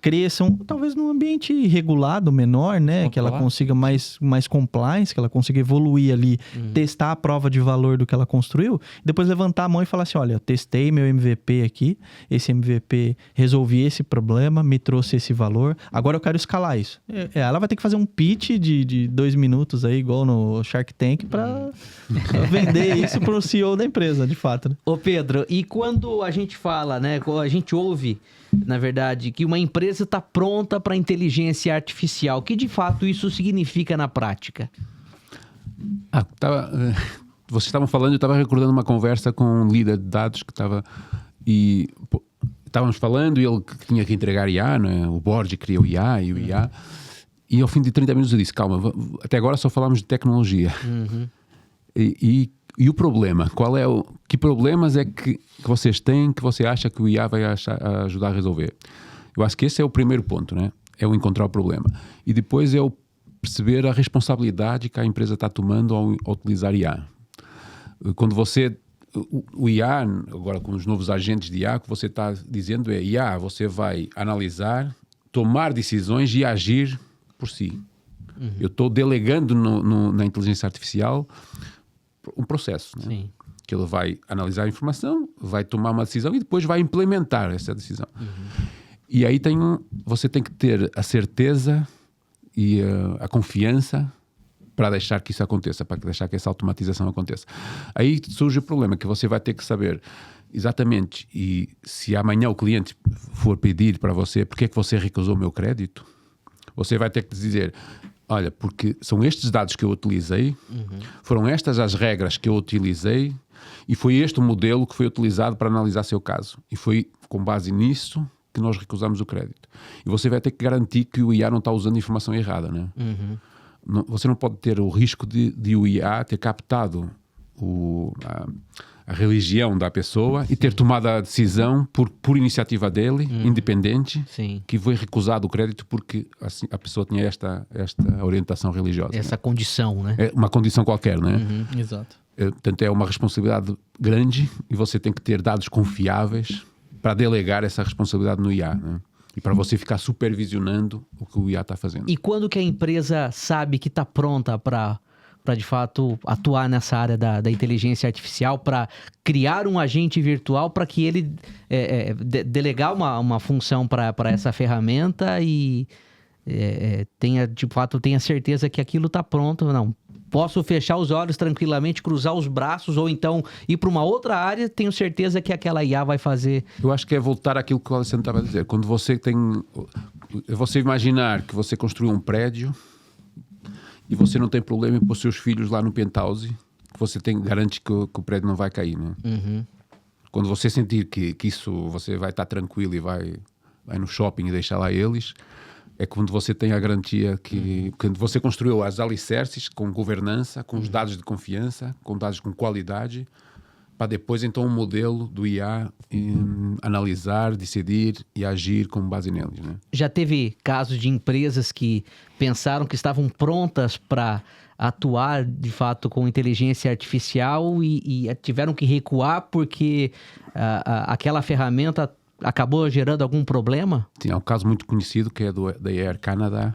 cresçam, talvez num ambiente regulado, menor, né? Que ela consiga mais compliance, que ela consiga evoluir ali, testar a prova de valor do que ela construiu, depois levantar a mão e falar assim, olha, eu testei meu MVP aqui, esse MVP resolvi esse problema, me trouxe esse valor, agora eu quero escalar isso. Ela vai ter que fazer um pitch de 2 minutos aí, igual no Shark Tank, para vender isso para o CEO da empresa, de fato, né? Ô Pedro, e quando a gente fala, né, a gente ouve, na verdade, que uma empresa está pronta para inteligência artificial, o que de fato isso significa na prática? Vocês estavam falando, eu estava recordando uma conversa com um líder de dados que estava... Estávamos falando e ele tinha que entregar IA, não é? O board queria o IA e o IA. E ao fim de 30 minutos eu disse, calma, até agora só falámos de tecnologia. E o problema? Que problemas é que vocês têm que você acha que o IA vai ajudar a resolver? Eu acho que esse é o primeiro ponto, né? É o encontrar o problema. E depois é o perceber a responsabilidade que a empresa está tomando ao utilizar IA. Quando o IA, agora com os novos agentes de IA, o que você está dizendo é IA, você vai analisar, tomar decisões e agir por si. Eu estou delegando na inteligência artificial um processo, né? Sim. Que ele vai analisar a informação, vai tomar uma decisão e depois vai implementar essa decisão. E aí você tem que ter a certeza e a confiança para deixar que isso aconteça, para deixar que essa automatização aconteça. Aí surge o problema, que você vai ter que saber exatamente, e se amanhã o cliente for pedir para você, porque é que você recusou o meu crédito? Você vai ter que dizer, olha, porque são estes dados que eu utilizei, foram estas as regras que eu utilizei e foi este o modelo que foi utilizado para analisar seu caso. E foi com base nisso que nós recusamos o crédito. E você vai ter que garantir que o IA não está usando informação errada, né? Você não pode ter o risco de o IA ter captado a religião da pessoa e ter tomado a decisão por iniciativa dele, independente, Sim. que foi recusado o crédito porque assim, a pessoa tinha esta orientação religiosa. Essa condição, né? É uma condição qualquer, né? Exato. Portanto, é uma responsabilidade grande e você tem que ter dados confiáveis para delegar essa responsabilidade no IA, né? E para você ficar supervisionando o que o IA está fazendo. E quando que a empresa sabe que está pronta para de fato atuar nessa área da inteligência artificial, para criar um agente virtual para que ele delegar uma função para essa ferramenta e tenha, de fato, tenha certeza que aquilo está pronto, não. Posso fechar os olhos tranquilamente, cruzar os braços, ou então ir para uma outra área, tenho certeza que aquela IA vai fazer. Eu acho que é voltar àquilo que o Alessandro estava a dizer. Quando você você imaginar que você construiu um prédio e você não tem problema em pôr seus filhos lá no penthouse, que você garante que o prédio não vai cair, né? Uhum. Quando você sentir que isso, você vai estar tranquilo e vai no shopping e deixar lá eles, é quando você tem a garantia que quando você construiu as alicerces com governança, com os dados de confiança, com dados com qualidade, para depois então um modelo do IA analisar, decidir e agir com base neles, né? Já teve casos de empresas que pensaram que estavam prontas para atuar de fato com inteligência artificial e tiveram que recuar porque aquela ferramenta acabou gerando algum problema? Tinha um caso muito conhecido que é da Air Canada,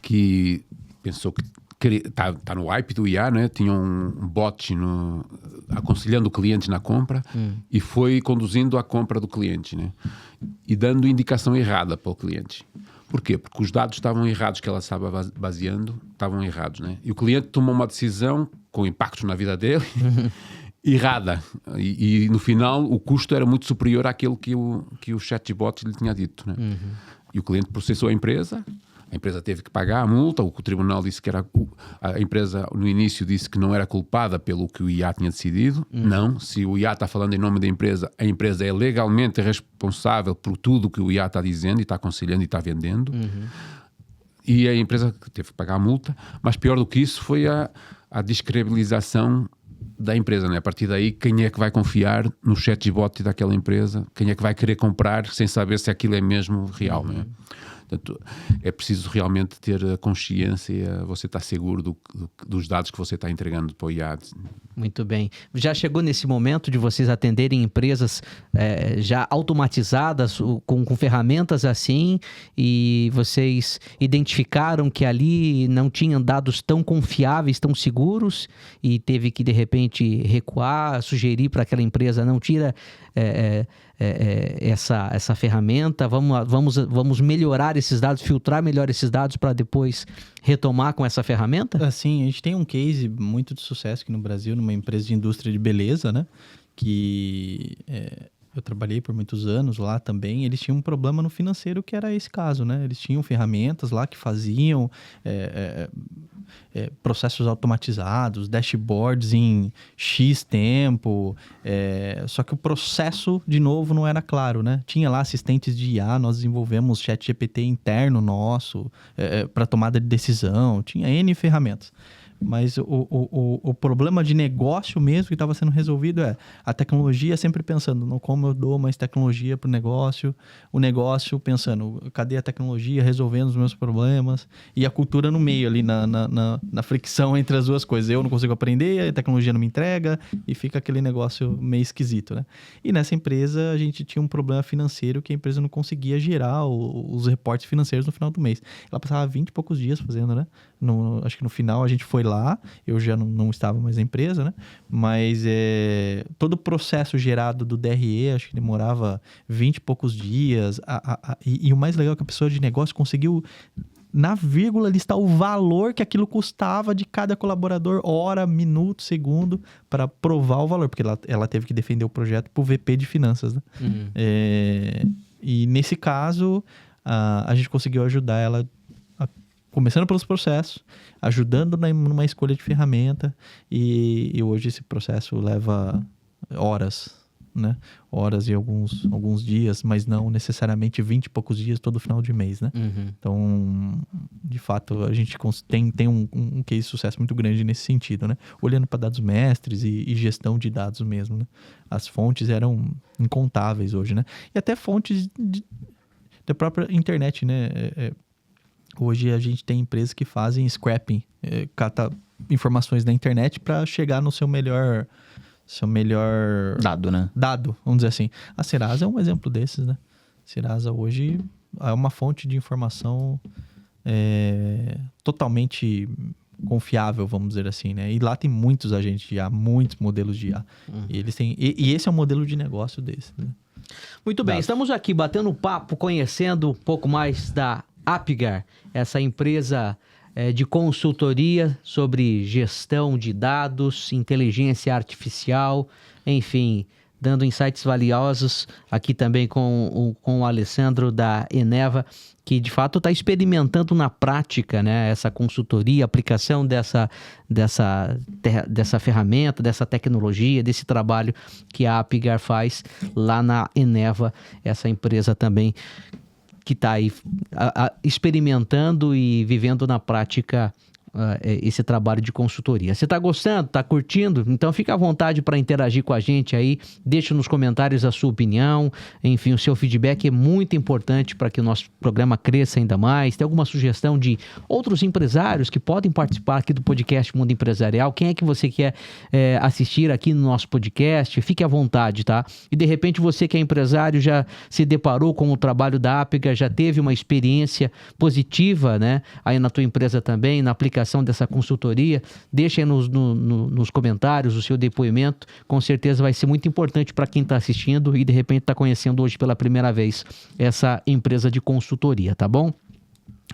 que pensou que está no hype do IA, né? Tinha um bot aconselhando o cliente na compra e foi conduzindo a compra do cliente, né? E dando indicação errada para o cliente. Porquê? Porque os dados estavam errados que ela estava baseando, estavam errados, né? E o cliente tomou uma decisão com impactos na vida dele errada. E no final o custo era muito superior àquilo que o chatbot lhe tinha dito, né? E o cliente processou a empresa teve que pagar a multa, o tribunal disse que a empresa no início disse que não era culpada pelo que o IA tinha decidido. Não, se o IA está falando em nome da empresa, a empresa é legalmente responsável por tudo que o IA está dizendo e está aconselhando e está vendendo. E a empresa teve que pagar a multa, mas pior do que isso foi a descredibilização da empresa, né? A partir daí, quem é que vai confiar no chatbot daquela empresa? Quem é que vai querer comprar sem saber se aquilo é mesmo real, né? Portanto, é preciso realmente ter a consciência, você estar seguro dos dados que você está entregando para o IA. Muito bem. Já chegou nesse momento de vocês atenderem empresas já automatizadas, com ferramentas assim, e vocês identificaram que ali não tinham dados tão confiáveis, tão seguros, e teve que, de repente, recuar, sugerir para aquela empresa, não tira essa ferramenta, vamos melhorar esses dados, filtrar melhor esses dados para depois retomar com essa ferramenta? Assim, a gente tem um case muito de sucesso aqui no Brasil, numa empresa de indústria de beleza, né? Que eu trabalhei por muitos anos lá também. Eles tinham um problema no financeiro que era esse caso, né? Eles tinham ferramentas lá que faziam processos automatizados, dashboards em X tempo, só que o processo, de novo, não era claro, né? Tinha lá assistentes de IA, nós desenvolvemos ChatGPT interno nosso para tomada de decisão, tinha N ferramentas. Mas o problema de negócio mesmo que estava sendo resolvido a tecnologia sempre pensando no como eu dou mais tecnologia para o negócio pensando, cadê a tecnologia resolvendo os meus problemas, e a cultura no meio ali, na fricção entre as duas coisas. Eu não consigo aprender, a tecnologia não me entrega, e fica aquele negócio meio esquisito, né? E nessa empresa a gente tinha um problema financeiro que a empresa não conseguia gerar os reportes financeiros no final do mês. Ela passava 20 e poucos dias fazendo, né? Acho que no final a gente foi lá, eu já não estava mais na empresa, né? Mas todo o processo gerado do DRE, acho que demorava 20 e poucos dias. E o mais legal é que a pessoa de negócio conseguiu, na vírgula, listar o valor que aquilo custava de cada colaborador, hora, minuto, segundo, para provar o valor, porque ela teve que defender o projeto para o VP de finanças, né? E nesse caso, a gente conseguiu ajudar ela começando pelos processos, ajudando numa escolha de ferramenta, e hoje esse processo leva horas, né? Horas e alguns dias, mas não necessariamente 20 e poucos dias todo final de mês, né? Então, de fato, a gente tem um case de sucesso muito grande nesse sentido, né? Olhando para dados mestres e gestão de dados mesmo, né? As fontes eram incontáveis hoje, né? E até fontes da própria internet, né? Hoje a gente tem empresas que fazem scrapping, cata informações da internet para chegar no seu melhor dado, né? Dado, vamos dizer assim. A Serasa é um exemplo desses, né? A Serasa hoje é uma fonte de informação totalmente confiável, vamos dizer assim, né? E lá tem muitos agentes de IA, muitos modelos de IA. E eles têm, e esse é o modelo de negócio deles, né? Muito bem, estamos aqui batendo papo, conhecendo um pouco mais da Apgar, essa empresa de consultoria sobre gestão de dados, inteligência artificial, enfim, dando insights valiosos aqui também com o Alessandro da Eneva, que de fato está experimentando na prática, né, essa consultoria, aplicação dessa ferramenta, dessa tecnologia, desse trabalho que a Apgar faz lá na Eneva, essa empresa também que está aí experimentando e vivendo na prática esse trabalho de consultoria. Você está gostando? Está curtindo? Então fica à vontade para interagir com a gente aí, deixa nos comentários a sua opinião, enfim, o seu feedback é muito importante para que o nosso programa cresça ainda mais. Tem alguma sugestão de outros empresários que podem participar aqui do podcast Mundo Empresarial? Quem é que você quer assistir aqui no nosso podcast? Fique à vontade, tá? E de repente você que é empresário já se deparou com o trabalho da Apgar, já teve uma experiência positiva, né? Aí na tua empresa também, na aplicação dessa consultoria, deixa aí nos comentários o seu depoimento, com certeza vai ser muito importante para quem está assistindo e de repente está conhecendo hoje pela primeira vez essa empresa de consultoria, tá bom?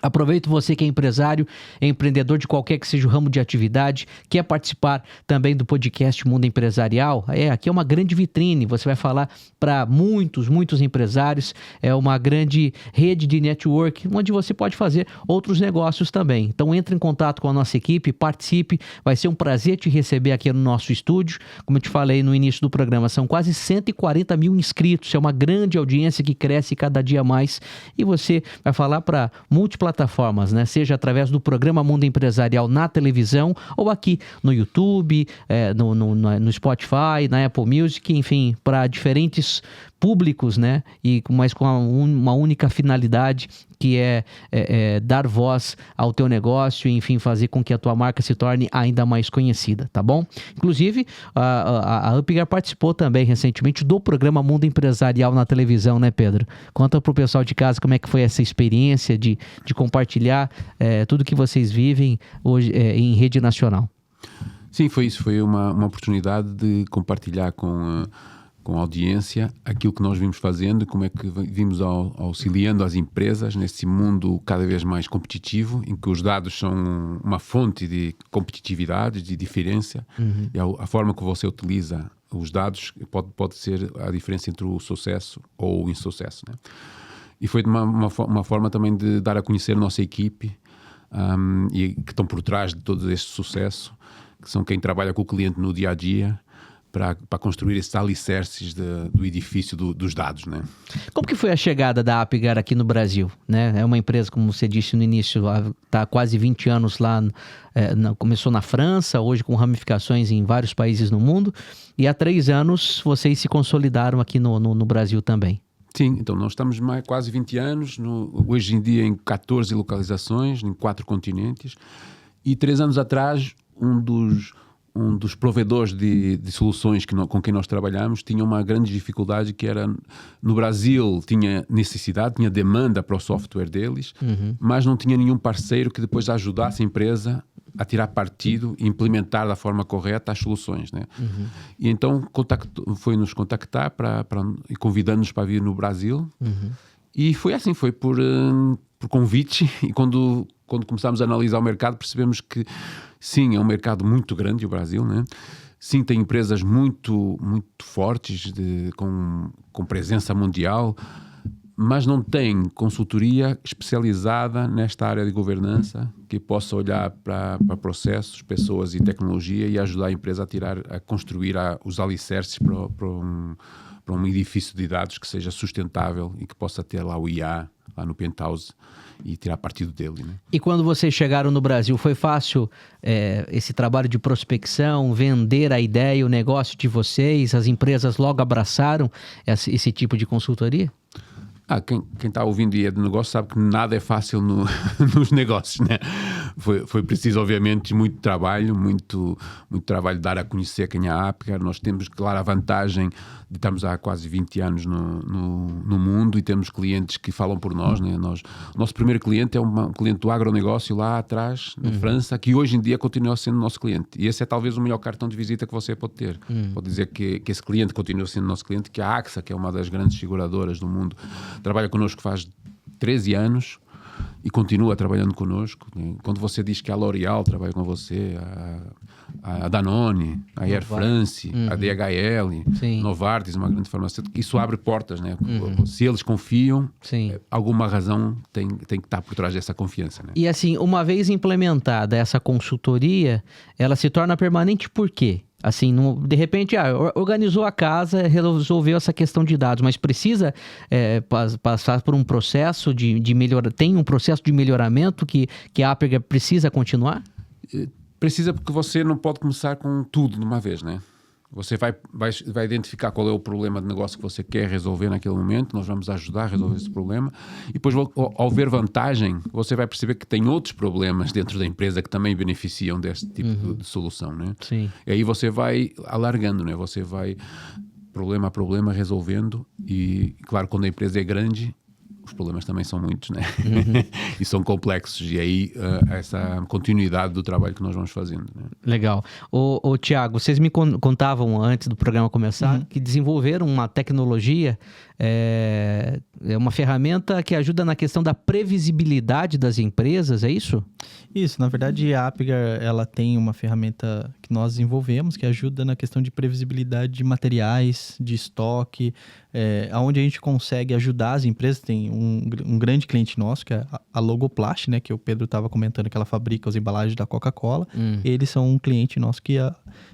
Aproveito você que é empresário, é empreendedor de qualquer que seja o ramo de atividade, quer participar também do podcast Mundo Empresarial? Aqui é uma grande vitrine, você vai falar para muitos empresários, é uma grande rede de network, onde você pode fazer outros negócios também. Então entre em contato com a nossa equipe, participe, vai ser um prazer te receber aqui no nosso estúdio. Como eu te falei no início do programa, são quase 140 mil inscritos, é uma grande audiência que cresce cada dia mais e você vai falar para múltiplas plataformas, né? Seja através do programa Mundo Empresarial na televisão ou aqui no YouTube, no Spotify, na Apple Music, enfim, para diferentes públicos, né? Mas com uma única finalidade, que é dar voz ao teu negócio, enfim, fazer com que a tua marca se torne ainda mais conhecida, tá bom? Inclusive, a Apgar participou também recentemente do programa Mundo Empresarial na televisão, né, Pedro? Conta pro pessoal de casa como é que foi essa experiência de compartilhar tudo que vocês vivem hoje em rede nacional. Sim, foi isso. Foi uma oportunidade de compartilhar com a audiência aquilo que nós vimos fazendo e como é que vimos auxiliando as empresas nesse mundo cada vez mais competitivo, em que os dados são uma fonte de competitividade, de diferença. Uhum. E a forma que você utiliza os dados pode ser a diferença entre o sucesso ou o insucesso, né? E foi uma forma também de dar a conhecer a nossa equipe e que estão por trás de todo este sucesso, que são quem trabalha com o cliente no dia a dia, para construir esses alicerces do edifício dos dados, né? Como que foi a chegada da Apgar aqui no Brasil, né? É uma empresa, como você disse no início, está há quase 20 anos lá, começou na França, hoje com ramificações em vários países no mundo, e há 3 anos vocês se consolidaram aqui no Brasil também. Sim, então nós estamos quase 20 anos, hoje em dia em 14 localizações, em 4 continentes, e 3 anos atrás um dos provedores de soluções com quem nós trabalhamos tinha uma grande dificuldade, que era, no Brasil tinha necessidade, tinha demanda para o software deles, mas não tinha nenhum parceiro que depois ajudasse a empresa a tirar partido e implementar da forma correta as soluções, né? E então foi-nos contactar e convidando-nos para vir no Brasil. E foi assim, foi por convite, e quando começámos a analisar o mercado percebemos que sim, é um mercado muito grande o Brasil, né? Sim, tem empresas muito, muito fortes, com presença mundial, mas não tem consultoria especializada nesta área de governança que possa olhar para processos, pessoas e tecnologia e ajudar a empresa a construir os alicerces para um edifício de dados que seja sustentável e que possa ter lá o IA, lá no Penthouse, e tirar partido dele, né? E quando vocês chegaram no Brasil, foi fácil esse trabalho de prospecção, vender a ideia, o negócio de vocês? As empresas logo abraçaram esse tipo de consultoria? Quem está ouvindo e é de negócio sabe que nada é fácil nos negócios, né? Foi preciso, obviamente, muito trabalho de dar a conhecer quem é a Apgar. Nós temos, claro, a vantagem de estarmos há quase 20 anos no mundo e temos clientes que falam por nós, né? O nosso primeiro cliente é um cliente do agronegócio lá atrás, na França, que hoje em dia continua sendo nosso cliente. E esse é talvez o melhor cartão de visita que você pode ter. Pode dizer que esse cliente continua sendo nosso cliente, que a AXA, que é uma das grandes seguradoras do mundo, trabalha connosco faz 13 anos e continua trabalhando conosco. Quando você diz que a L'Oréal trabalha com você, a Danone, a Air France, a DHL, Sim. Novartis, uma grande farmacêutica, isso abre portas, né? Se eles confiam, Sim. alguma razão tem que estar por trás dessa confiança, né? E assim, uma vez implementada essa consultoria, ela se torna permanente por quê? Assim, de repente, organizou a casa, resolveu essa questão de dados, mas precisa passar por um processo de melhoramento, tem um processo de melhoramento que a Apiger precisa continuar? Precisa, porque você não pode começar com tudo de uma vez, né? Você vai identificar qual é o problema de negócio que você quer resolver naquele momento, nós vamos ajudar a resolver esse problema, e depois, ao ver vantagem, você vai perceber que tem outros problemas dentro da empresa que também beneficiam deste tipo de solução, né? Sim. E aí você vai alargando, né? Você vai problema a problema resolvendo, e claro, quando a empresa é grande, os problemas também são muitos, né? E são complexos. E aí, essa continuidade do trabalho que nós vamos fazendo, né? Legal. Ô Tiago, vocês me contavam antes do programa começar que desenvolveram uma tecnologia, uma ferramenta que ajuda na questão da previsibilidade das empresas, é isso? Isso, na verdade a Apiger, ela tem uma ferramenta que nós desenvolvemos que ajuda na questão de previsibilidade de materiais, de estoque, onde a gente consegue ajudar as empresas. Tem um grande cliente nosso, que é a Logoplast, né, que o Pedro estava comentando, que ela fabrica as embalagens da Coca-Cola. Eles são um cliente nosso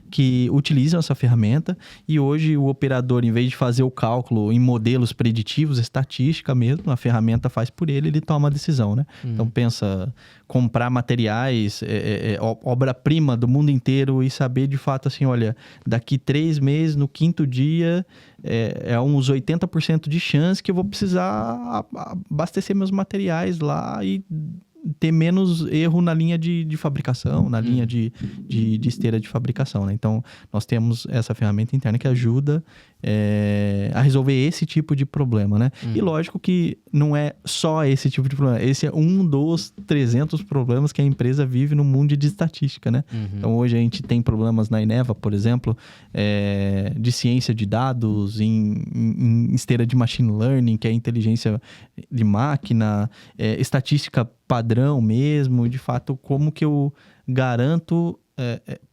que utilizam essa ferramenta, e hoje o operador, em vez de fazer o cálculo em modelos preditivos, estatística mesmo, a ferramenta faz por ele toma a decisão, né? Então pensa, comprar materiais, obra-prima do mundo inteiro, e saber de fato assim, olha, daqui 3 meses, no 5º dia, uns 80% de chance que eu vou precisar abastecer meus materiais lá e ter menos erro na linha de fabricação, na linha de esteira de fabricação, né? Então, nós temos essa ferramenta interna que ajuda a resolver esse tipo de problema, né? E lógico que não é só esse tipo de problema. Esse é um dos 300 problemas que a empresa vive no mundo de estatística, né? Então, hoje a gente tem problemas na Eneva, por exemplo, de ciência de dados, em esteira de machine learning, que é inteligência de máquina, estatística padrão mesmo, de fato, como que eu garanto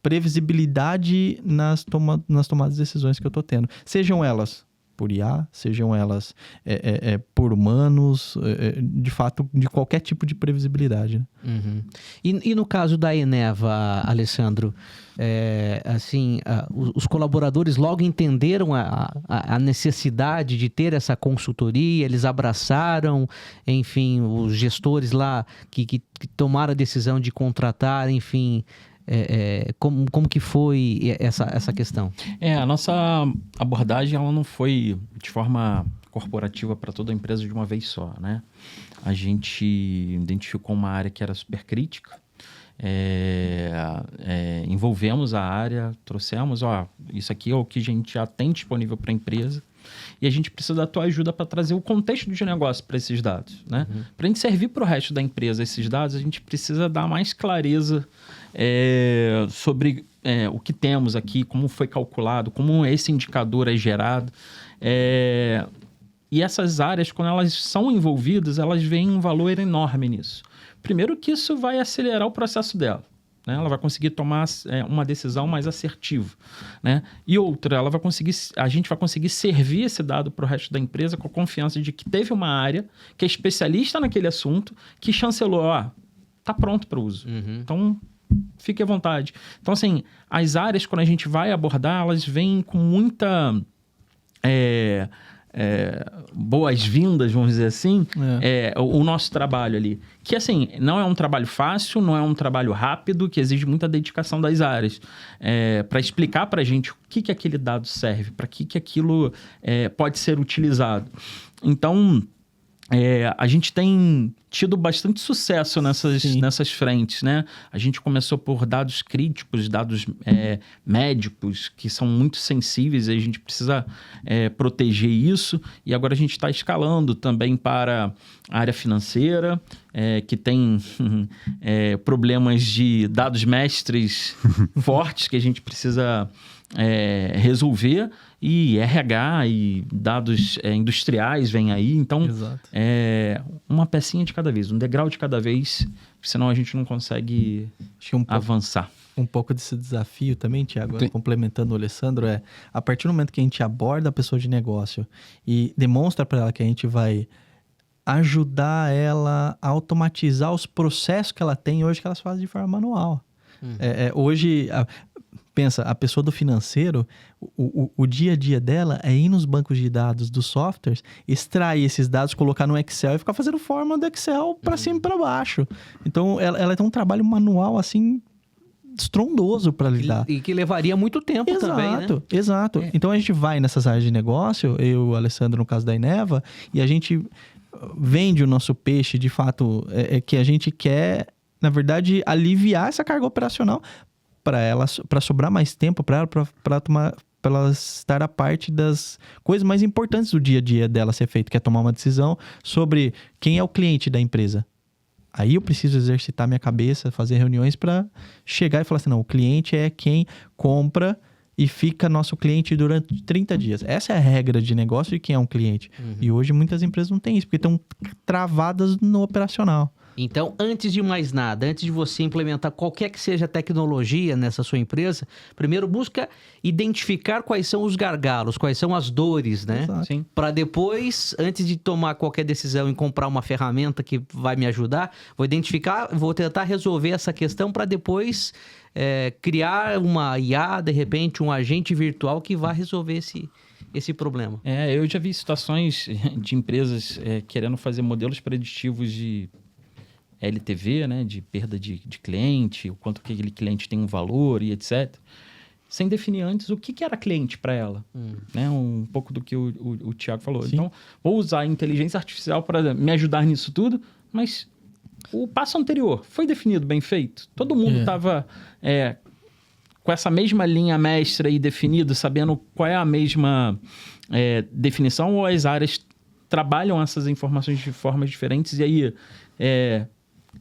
previsibilidade nas tomadas de decisões que eu estou tendo. Sejam elas por IA, sejam elas por humanos, de fato, de qualquer tipo de previsibilidade, né? E no caso da Eneva, Alessandro, os colaboradores logo entenderam a necessidade de ter essa consultoria, eles abraçaram, enfim, os gestores lá que tomaram a decisão de contratar, enfim... como que foi essa questão? A nossa abordagem ela não foi de forma corporativa para toda a empresa de uma vez só, né? A gente identificou uma área que era super crítica, envolvemos a área, trouxemos, isso aqui é o que a gente já tem disponível para a empresa, e a gente precisa da tua ajuda para trazer o contexto de negócio para esses dados, né? Para a gente servir para o resto da empresa esses dados, a gente precisa dar mais clareza sobre o que temos aqui, como foi calculado, como esse indicador é gerado. E essas áreas, quando elas são envolvidas, elas veem um valor enorme nisso. Primeiro que isso vai acelerar o processo dela, né? Ela vai conseguir tomar uma decisão mais assertiva, né? E outra, a gente vai conseguir servir esse dado para o resto da empresa com a confiança de que teve uma área que é especialista naquele assunto, que chancelou, está pronto para uso. Então, fique à vontade. Então, assim, as áreas, quando a gente vai abordar, elas vêm com muita... boas-vindas, vamos dizer assim, o nosso trabalho ali. Que, assim, não é um trabalho fácil, não é um trabalho rápido, que exige muita dedicação das áreas. Para explicar para a gente o que aquele dado serve, para que aquilo pode ser utilizado. Então, a gente tem tido bastante sucesso nessas frentes, né? A gente começou por dados críticos, dados médicos, que são muito sensíveis, e a gente precisa proteger isso. E agora a gente está escalando também para a área financeira, que tem problemas de dados mestres fortes que a gente precisa resolver. e RH e dados industriais vêm aí. Então, Exato. Uma pecinha de cada vez, um degrau de cada vez, senão a gente não consegue Acho que avançar. Um pouco desse desafio também, Thiago, complementando o Alessandro, a partir do momento que a gente aborda a pessoa de negócio e demonstra para ela que a gente vai ajudar ela a automatizar os processos que ela tem hoje, que elas fazem de forma manual. Hoje, pensa, a pessoa do financeiro, o dia a dia dela é ir nos bancos de dados dos softwares, extrair esses dados, colocar no Excel e ficar fazendo forma do Excel para cima e para baixo. Então, ela tem um trabalho manual, assim, estrondoso para lidar. E que levaria muito tempo também, né? Exato. Então, a gente vai nessas áreas de negócio, eu e o Alessandro, no caso da Eneva, e a gente vende o nosso peixe, de fato, que a gente quer, na verdade, aliviar essa carga operacional para sobrar mais tempo para ela estar a parte das coisas mais importantes do dia a dia dela ser feito, que é tomar uma decisão sobre quem é o cliente da empresa. Aí eu preciso exercitar minha cabeça, fazer reuniões para chegar e falar assim, não, o cliente é quem compra e fica nosso cliente durante 30 dias. Essa é a regra de negócio de quem é um cliente. E hoje muitas empresas não têm isso, porque estão travadas no operacional. Então, antes de mais nada, antes de você implementar qualquer que seja a tecnologia nessa sua empresa, primeiro busca identificar quais são os gargalos, quais são as dores, né? Exato. Para depois, antes de tomar qualquer decisão em comprar uma ferramenta que vai me ajudar, vou identificar, vou tentar resolver essa questão para depois criar uma IA, de repente, um agente virtual que vai resolver esse problema. Eu já vi situações de empresas querendo fazer modelos preditivos de LTV, né, de perda de cliente, o quanto que aquele cliente tem um valor e etc. Sem definir antes o que era cliente para ela. Né? Um pouco do que o Thiago falou. Sim. Então, vou usar a inteligência artificial para me ajudar nisso tudo, mas o passo anterior foi definido, bem feito? Todo mundo estava com essa mesma linha mestra aí definido, sabendo qual é a mesma definição, ou as áreas trabalham essas informações de formas diferentes e aí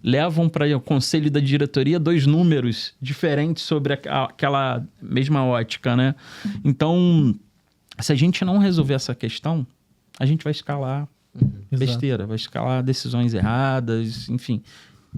levam para o conselho da diretoria 2 números diferentes sobre aquela mesma ótica, né? Então, se a gente não resolver essa questão, a gente vai escalar besteira, vai escalar decisões erradas, enfim.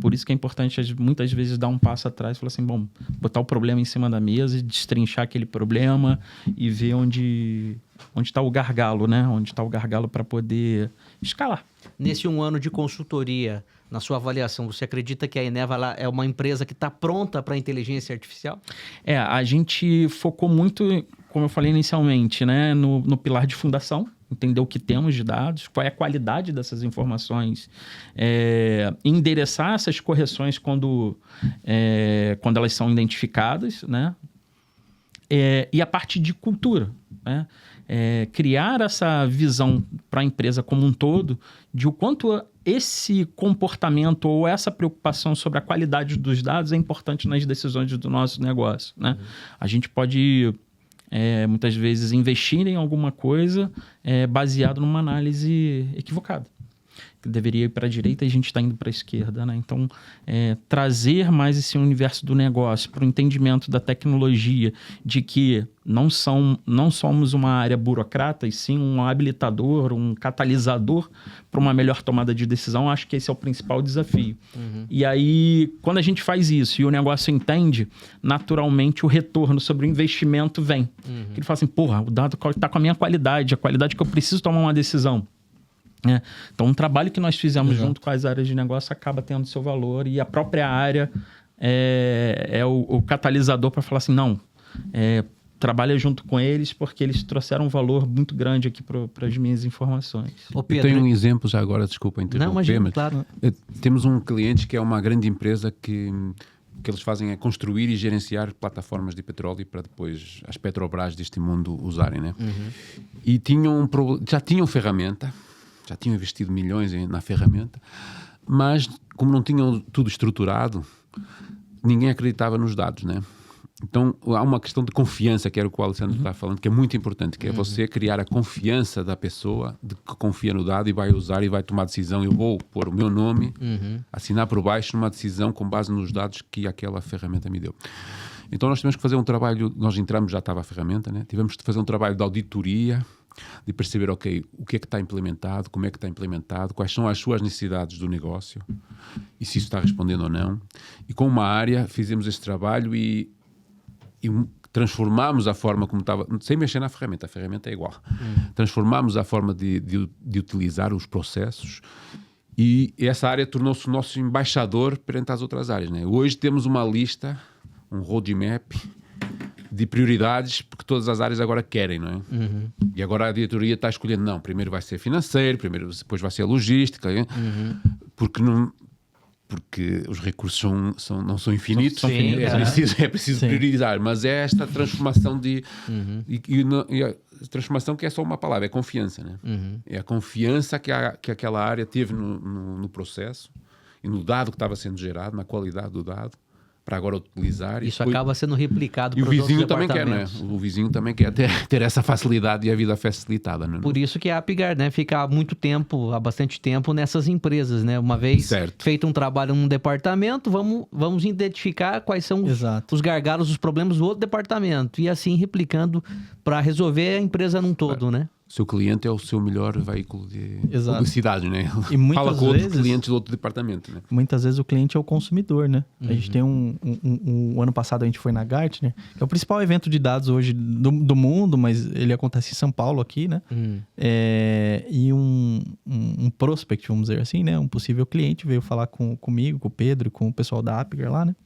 Por isso que é importante, muitas vezes, dar um passo atrás e falar assim, bom, botar o problema em cima da mesa e destrinchar aquele problema e ver onde está o gargalo, né? Onde está o gargalo para poder escalar. Nesse 1 ano de consultoria, na sua avaliação, você acredita que a Eneva é uma empresa que está pronta para a inteligência artificial? A gente focou muito, como eu falei inicialmente, né, no pilar de fundação, entender o que temos de dados, qual é a qualidade dessas informações, endereçar essas correções quando elas são identificadas, né? E a parte de cultura, né? Criar essa visão para a empresa como um todo de o quanto esse comportamento ou essa preocupação sobre a qualidade dos dados é importante nas decisões do nosso negócio, né? A gente pode, muitas vezes, investir em alguma coisa baseado numa análise equivocada. Que deveria ir para a direita e a gente está indo para a esquerda, né? Então, trazer mais esse universo do negócio para o entendimento da tecnologia, de que não somos uma área burocrata, e sim um habilitador, um catalisador para uma melhor tomada de decisão, acho que esse é o principal desafio. E aí, quando a gente faz isso e o negócio entende, naturalmente o retorno sobre o investimento vem. Ele fala assim, porra, o dado está com a minha qualidade, a qualidade que eu preciso tomar uma decisão. Então, um trabalho que nós fizemos junto com as áreas de negócio acaba tendo seu valor, e a própria área é o catalisador para falar assim, não, trabalha junto com eles porque eles trouxeram um valor muito grande aqui para as minhas informações. Ô Pedro, eu tenho um exemplo já agora, desculpa interromper, imagina, mas claro. Temos um cliente que é uma grande empresa que eles fazem é construir e gerenciar plataformas de petróleo para depois as Petrobras deste mundo usarem, né? E já tinham ferramenta, já tinham investido milhões na ferramenta, mas como não tinham tudo estruturado, ninguém acreditava nos dados, né? Então há uma questão de confiança, que era o que o Alessandro está falando, que é muito importante, que é você criar a confiança da pessoa de que confia no dado e vai usar e vai tomar decisão. Eu vou pôr o meu nome, assinar por baixo numa decisão com base nos dados que aquela ferramenta me deu. Então nós tivemos que fazer um trabalho, nós entramos, já estava a ferramenta, né? Tivemos que fazer um trabalho de auditoria, de perceber, ok, o que é que está implementado, como é que está implementado, quais são as suas necessidades do negócio e se isso está respondendo ou não. E com uma área fizemos esse trabalho e transformámos a forma como estava, sem mexer na ferramenta, a ferramenta é igual. Transformámos a forma de utilizar os processos e essa área tornou-se o nosso embaixador perante as outras áreas, né? Hoje temos uma lista, um roadmap de prioridades, porque todas as áreas agora querem, não é? E agora a diretoria está escolhendo, não, primeiro vai ser financeiro, depois vai ser a logística, porque os recursos não são infinitos, é preciso priorizar, mas é esta transformação e a transformação que é só uma palavra, é confiança, né? É a confiança que aquela área teve no processo e no dado que estava sendo gerado, na qualidade do dado, para agora utilizar. Isso acaba sendo replicado para os outros departamentos. E o vizinho também quer, né? O vizinho também quer ter essa facilidade e a vida facilitada, né? Por isso que a Apgar, né, fica há bastante tempo nessas empresas, né? Uma vez feito um trabalho num departamento, vamos identificar quais são os gargalos, os problemas do outro departamento e assim replicando para resolver a empresa num todo, né? Seu cliente é o seu melhor veículo de publicidade, né? E muitas Fala com vezes, outros clientes do outro departamento, né? Muitas vezes o cliente é o consumidor, né? A gente tem um ano passado a gente foi na Gartner, que é o principal evento de dados hoje do mundo, mas ele acontece em São Paulo aqui, né? E um prospect, vamos dizer assim, né? Um possível cliente veio falar comigo, com o Pedro, com o pessoal da Apgar lá, né?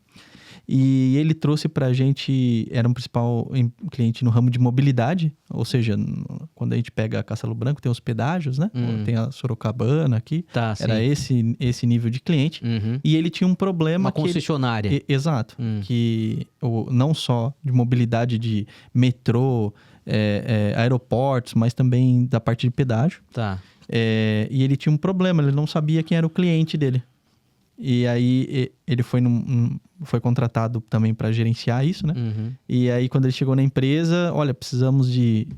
E ele trouxe pra gente, era um principal cliente no ramo de mobilidade, ou seja, quando a gente pega a Castelo Branco, tem os pedágios, né? Tem a Sorocabana aqui, era esse nível de cliente. E ele tinha um problema... Uma concessionária. Exato. Que não só de mobilidade de metrô, aeroportos, mas também da parte de pedágio. E ele tinha um problema, ele não sabia quem era o cliente dele. E aí ele foi contratado também para gerenciar isso, né? E aí quando ele chegou na empresa, olha, precisamos de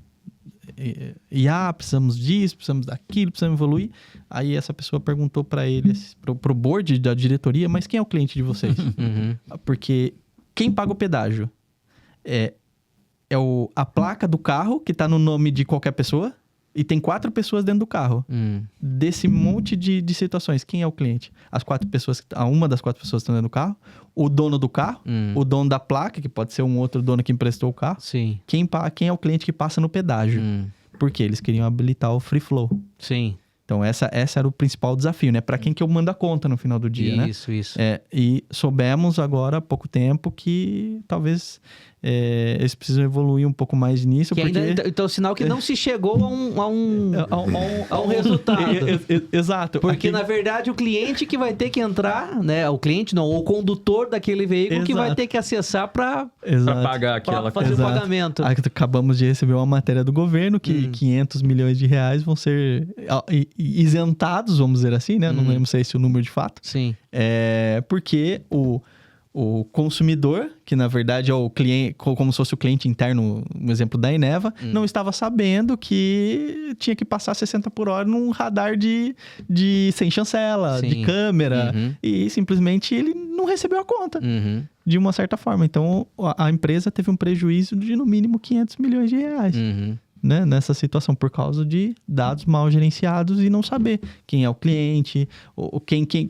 IA, precisamos disso, precisamos daquilo, precisamos evoluir. Aí essa pessoa perguntou para ele, pro board da diretoria, mas quem é o cliente de vocês? Porque quem paga o pedágio é a placa do carro que tá no nome de qualquer pessoa. E tem 4 pessoas dentro do carro. Desse monte de situações, quem é o cliente? Uma das 4 pessoas que estão dentro do carro, o dono do carro, o dono da placa, que pode ser um outro dono que emprestou o carro. Sim. Quem é o cliente que passa no pedágio? Porque eles queriam habilitar o free flow. Sim. Então, essa era o principal desafio, né? Para quem que eu mando a conta no final do dia, né? Isso. E soubemos agora, há pouco tempo, que talvez eles precisam evoluir um pouco mais nisso. Então, sinal que não se chegou a um resultado. Exato. Porque, na verdade, o cliente que vai ter que entrar, né? O cliente não, o condutor daquele veículo que vai ter que acessar para pagar aquela fazer o pagamento. Acabamos de receber uma matéria do governo que 500 milhões de reais vão ser isentados, vamos dizer assim, né? Não lembro se é esse o número de fato. Sim. Porque o consumidor, que na verdade é o cliente, como se fosse o cliente interno, um exemplo da Eneva, não estava sabendo que tinha que passar 60 por hora num radar de sem chancela, de câmera, e simplesmente ele não recebeu a conta, de uma certa forma. Então, a empresa teve um prejuízo de no mínimo 500 milhões de reais. Né, nessa situação, por causa de dados mal gerenciados e não saber quem é o cliente,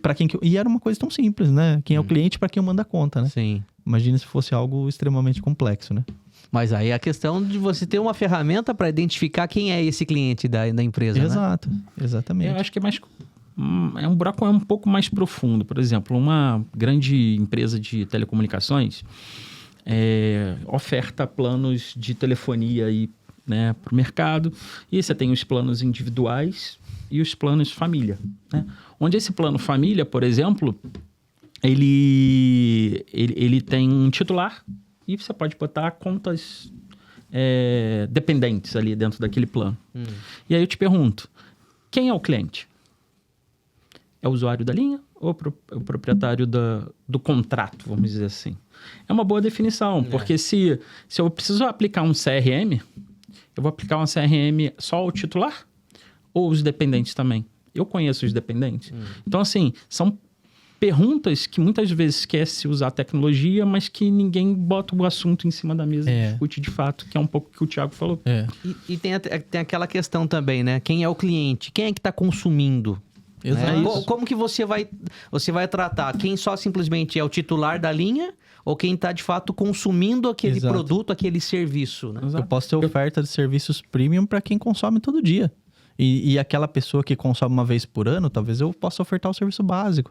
para quem e era uma coisa tão simples, né? Quem é o cliente, para quem eu mando a conta, né? Sim. Imagina se fosse algo extremamente complexo, né? Mas aí é a questão de você ter uma ferramenta para identificar quem é esse cliente da empresa, Exato, né? Exatamente. Eu acho que um buraco um pouco mais profundo. Por exemplo, uma grande empresa de telecomunicações oferta planos de telefonia aí, né, para o mercado, e você tem os planos individuais e os planos família, né? Onde esse plano família, por exemplo, ele tem um titular e você pode botar contas dependentes ali dentro daquele plano. E aí eu te pergunto, quem é o cliente? É o usuário da linha ou o proprietário do contrato, vamos dizer assim? É uma boa definição, porque se eu preciso aplicar um CRM, eu vou aplicar uma CRM só ao titular ou os dependentes também? Eu conheço os dependentes. Então, assim, são perguntas que muitas vezes quer se usar a tecnologia, mas que ninguém bota o assunto em cima da mesa e discute de fato, que é um pouco o que o Thiago falou. E tem aquela questão também, né? Quem é o cliente? Quem é que está consumindo? Exato. Né? Como que você vai tratar? Quem só simplesmente é o titular da linha ou quem está de fato consumindo aquele produto, aquele serviço? Né? Eu posso ter oferta de serviços premium para quem consome todo dia. E aquela pessoa que consome uma vez por ano, talvez eu possa ofertar o serviço básico.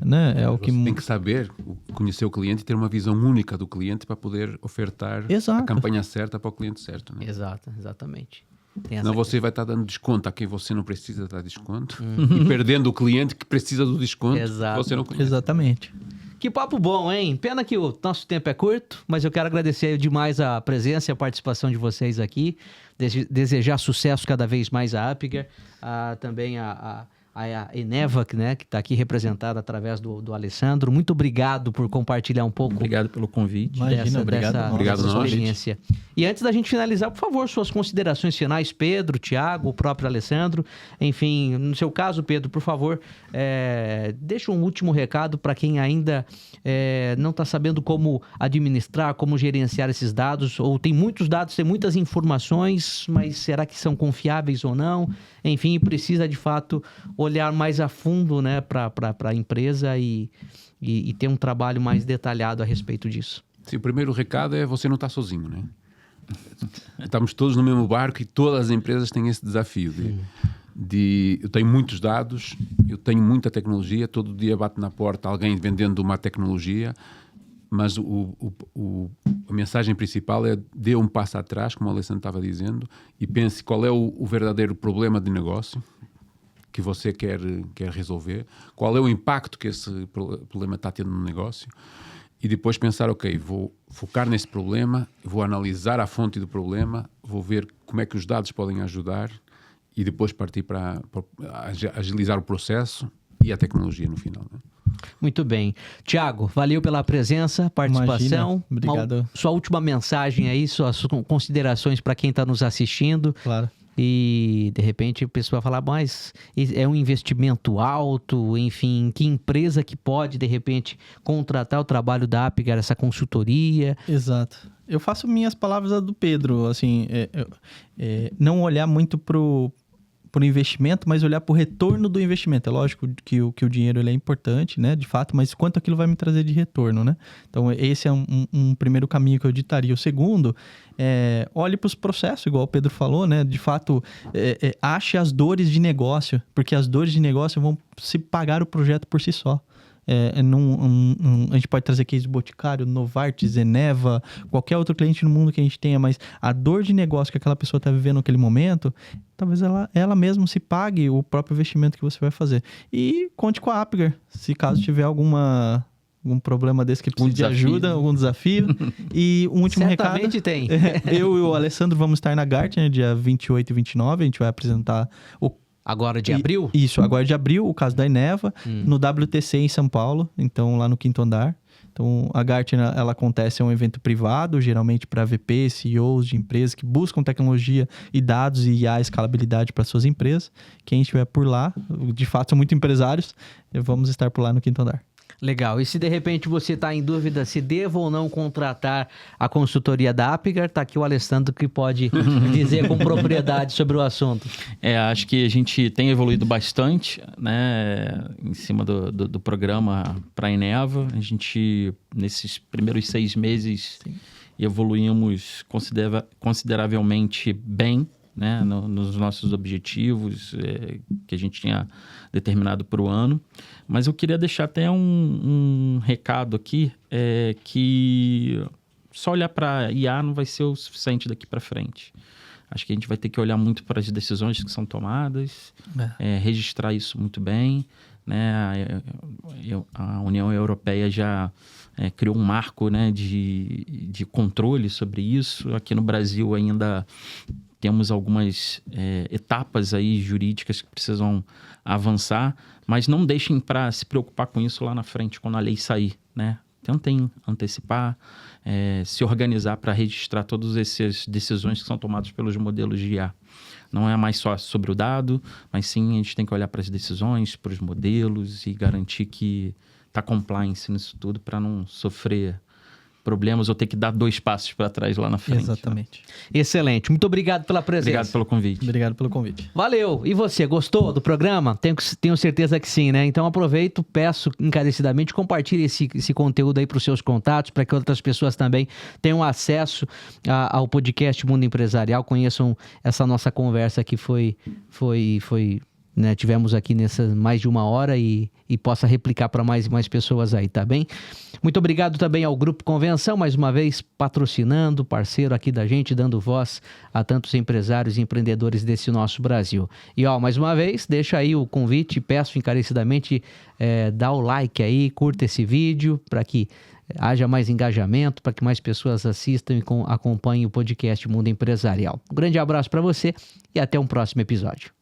Né? É o que... Você tem que saber, conhecer o cliente e ter uma visão única do cliente para poder ofertar a campanha certa para o cliente certo. Né? Exatamente. Senão você vai estar dando desconto a quem você não precisa dar desconto e perdendo o cliente que precisa do desconto que você não conhece. Exatamente. Que papo bom, hein? Pena que o nosso tempo é curto, mas eu quero agradecer demais a presença e a participação de vocês aqui. Desejar sucesso cada vez mais à Apgar, também a Eneva, né, que está aqui representada através do Alessandro. Muito obrigado por compartilhar um pouco. Obrigado pelo convite. Dessa experiência. E antes da gente finalizar, por favor, suas considerações finais, Pedro, Thiago, o próprio Alessandro. Enfim, no seu caso, Pedro, por favor, deixa um último recado para quem ainda não está sabendo como administrar, como gerenciar esses dados, ou tem muitos dados, tem muitas informações, mas será que são confiáveis ou não? Enfim, precisa de fato olhar mais a fundo, né, para a empresa e ter um trabalho mais detalhado a respeito disso. Sim, o primeiro recado é você não está sozinho, né? Estamos todos no mesmo barco e todas as empresas têm esse desafio eu tenho muitos dados, eu tenho muita tecnologia, todo dia bate na porta alguém vendendo uma tecnologia, mas a mensagem principal é dê um passo atrás, como o Alessandro estava dizendo, e pense qual é o verdadeiro problema de negócio que você quer resolver, qual é o impacto que esse problema está tendo no negócio, e depois pensar, ok, vou focar nesse problema, vou analisar a fonte do problema, vou ver como é que os dados podem ajudar e depois partir para agilizar o processo e a tecnologia no final. Né? Muito bem. Thiago, valeu pela presença, participação. Imagina. Obrigado. Sua última mensagem aí, suas considerações para quem está nos assistindo. Claro. E, de repente, a pessoa vai falar, mas é um investimento alto, enfim, que empresa que pode, de repente, contratar o trabalho da Apgar, essa consultoria? Exato. Eu faço minhas palavras do Pedro, assim, não olhar muito pro investimento, mas olhar para o retorno do investimento. É lógico que o dinheiro ele é importante, né, de fato, mas quanto aquilo vai me trazer de retorno, né? Então, esse é um primeiro caminho que eu ditaria. O segundo, olhe para os processos, igual o Pedro falou, né? De fato, ache as dores de negócio, porque as dores de negócio vão se pagar o projeto por si só. A gente pode trazer case Boticário, Novartis, Eneva, qualquer outro cliente no mundo que a gente tenha, mas a dor de negócio que aquela pessoa está vivendo naquele momento, talvez ela mesma se pague o próprio investimento que você vai fazer. E conte com a Apgar, se caso tiver algum problema desse que precisa de ajuda, algum desafio. E um último Certamente recado. Tem. Eu e o Alessandro vamos estar na Gartner, dia 28 e 29, a gente vai apresentar Agora de abril? Isso, agora de abril, o caso da Eneva, no WTC em São Paulo, então lá no 5º andar. Então, a Gartner, ela acontece, é um evento privado, geralmente para VP, CEOs de empresas que buscam tecnologia e dados e IA escalabilidade para suas empresas. Quem estiver por lá, de fato são muito empresários, vamos estar por lá no 5º andar. Legal. E se de repente você está em dúvida se devo ou não contratar a consultoria da Apgar, está aqui o Alessandro que pode dizer com propriedade sobre o assunto. Acho que a gente tem evoluído bastante, né, em cima do programa para a Eneva. A gente, nesses primeiros 6 meses, evoluímos consideravelmente bem, né, nos nossos objetivos que a gente tinha determinado para o ano. Mas eu queria deixar até um recado aqui, que só olhar para IA não vai ser o suficiente daqui para frente. Acho que a gente vai ter que olhar muito para as decisões que são tomadas, registrar isso muito bem, né? A União Europeia já criou um marco, né, de controle sobre isso. Aqui no Brasil ainda temos algumas etapas aí jurídicas que precisam avançar, mas não deixem para se preocupar com isso lá na frente, quando a lei sair, né? Tentem antecipar, se organizar para registrar todas essas decisões que são tomadas pelos modelos de IA. Não é mais só sobre o dado, mas sim a gente tem que olhar para as decisões, para os modelos e garantir que compliance nisso tudo para não sofrer problemas ou ter que dar 2 passos para trás lá na frente. Exatamente. Excelente. Muito obrigado pela presença. Obrigado pelo convite. Obrigado pelo convite. Valeu. E você, gostou do programa? Tenho certeza que sim, né? Então aproveito, peço encarecidamente, compartilhe esse conteúdo aí para os seus contatos, para que outras pessoas também tenham acesso ao podcast Mundo Empresarial, conheçam essa nossa conversa que foi né, tivemos aqui nessa mais de 1 hora e possa replicar para mais e mais pessoas aí, tá bem? Muito obrigado também ao Grupo Convenção, mais uma vez patrocinando, parceiro aqui da gente, dando voz a tantos empresários e empreendedores desse nosso Brasil. E mais uma vez, deixa aí o convite, peço encarecidamente, dá o like aí, curta esse vídeo para que haja mais engajamento, para que mais pessoas assistam e acompanhem o podcast Mundo Empresarial. Um grande abraço para você e até um próximo episódio.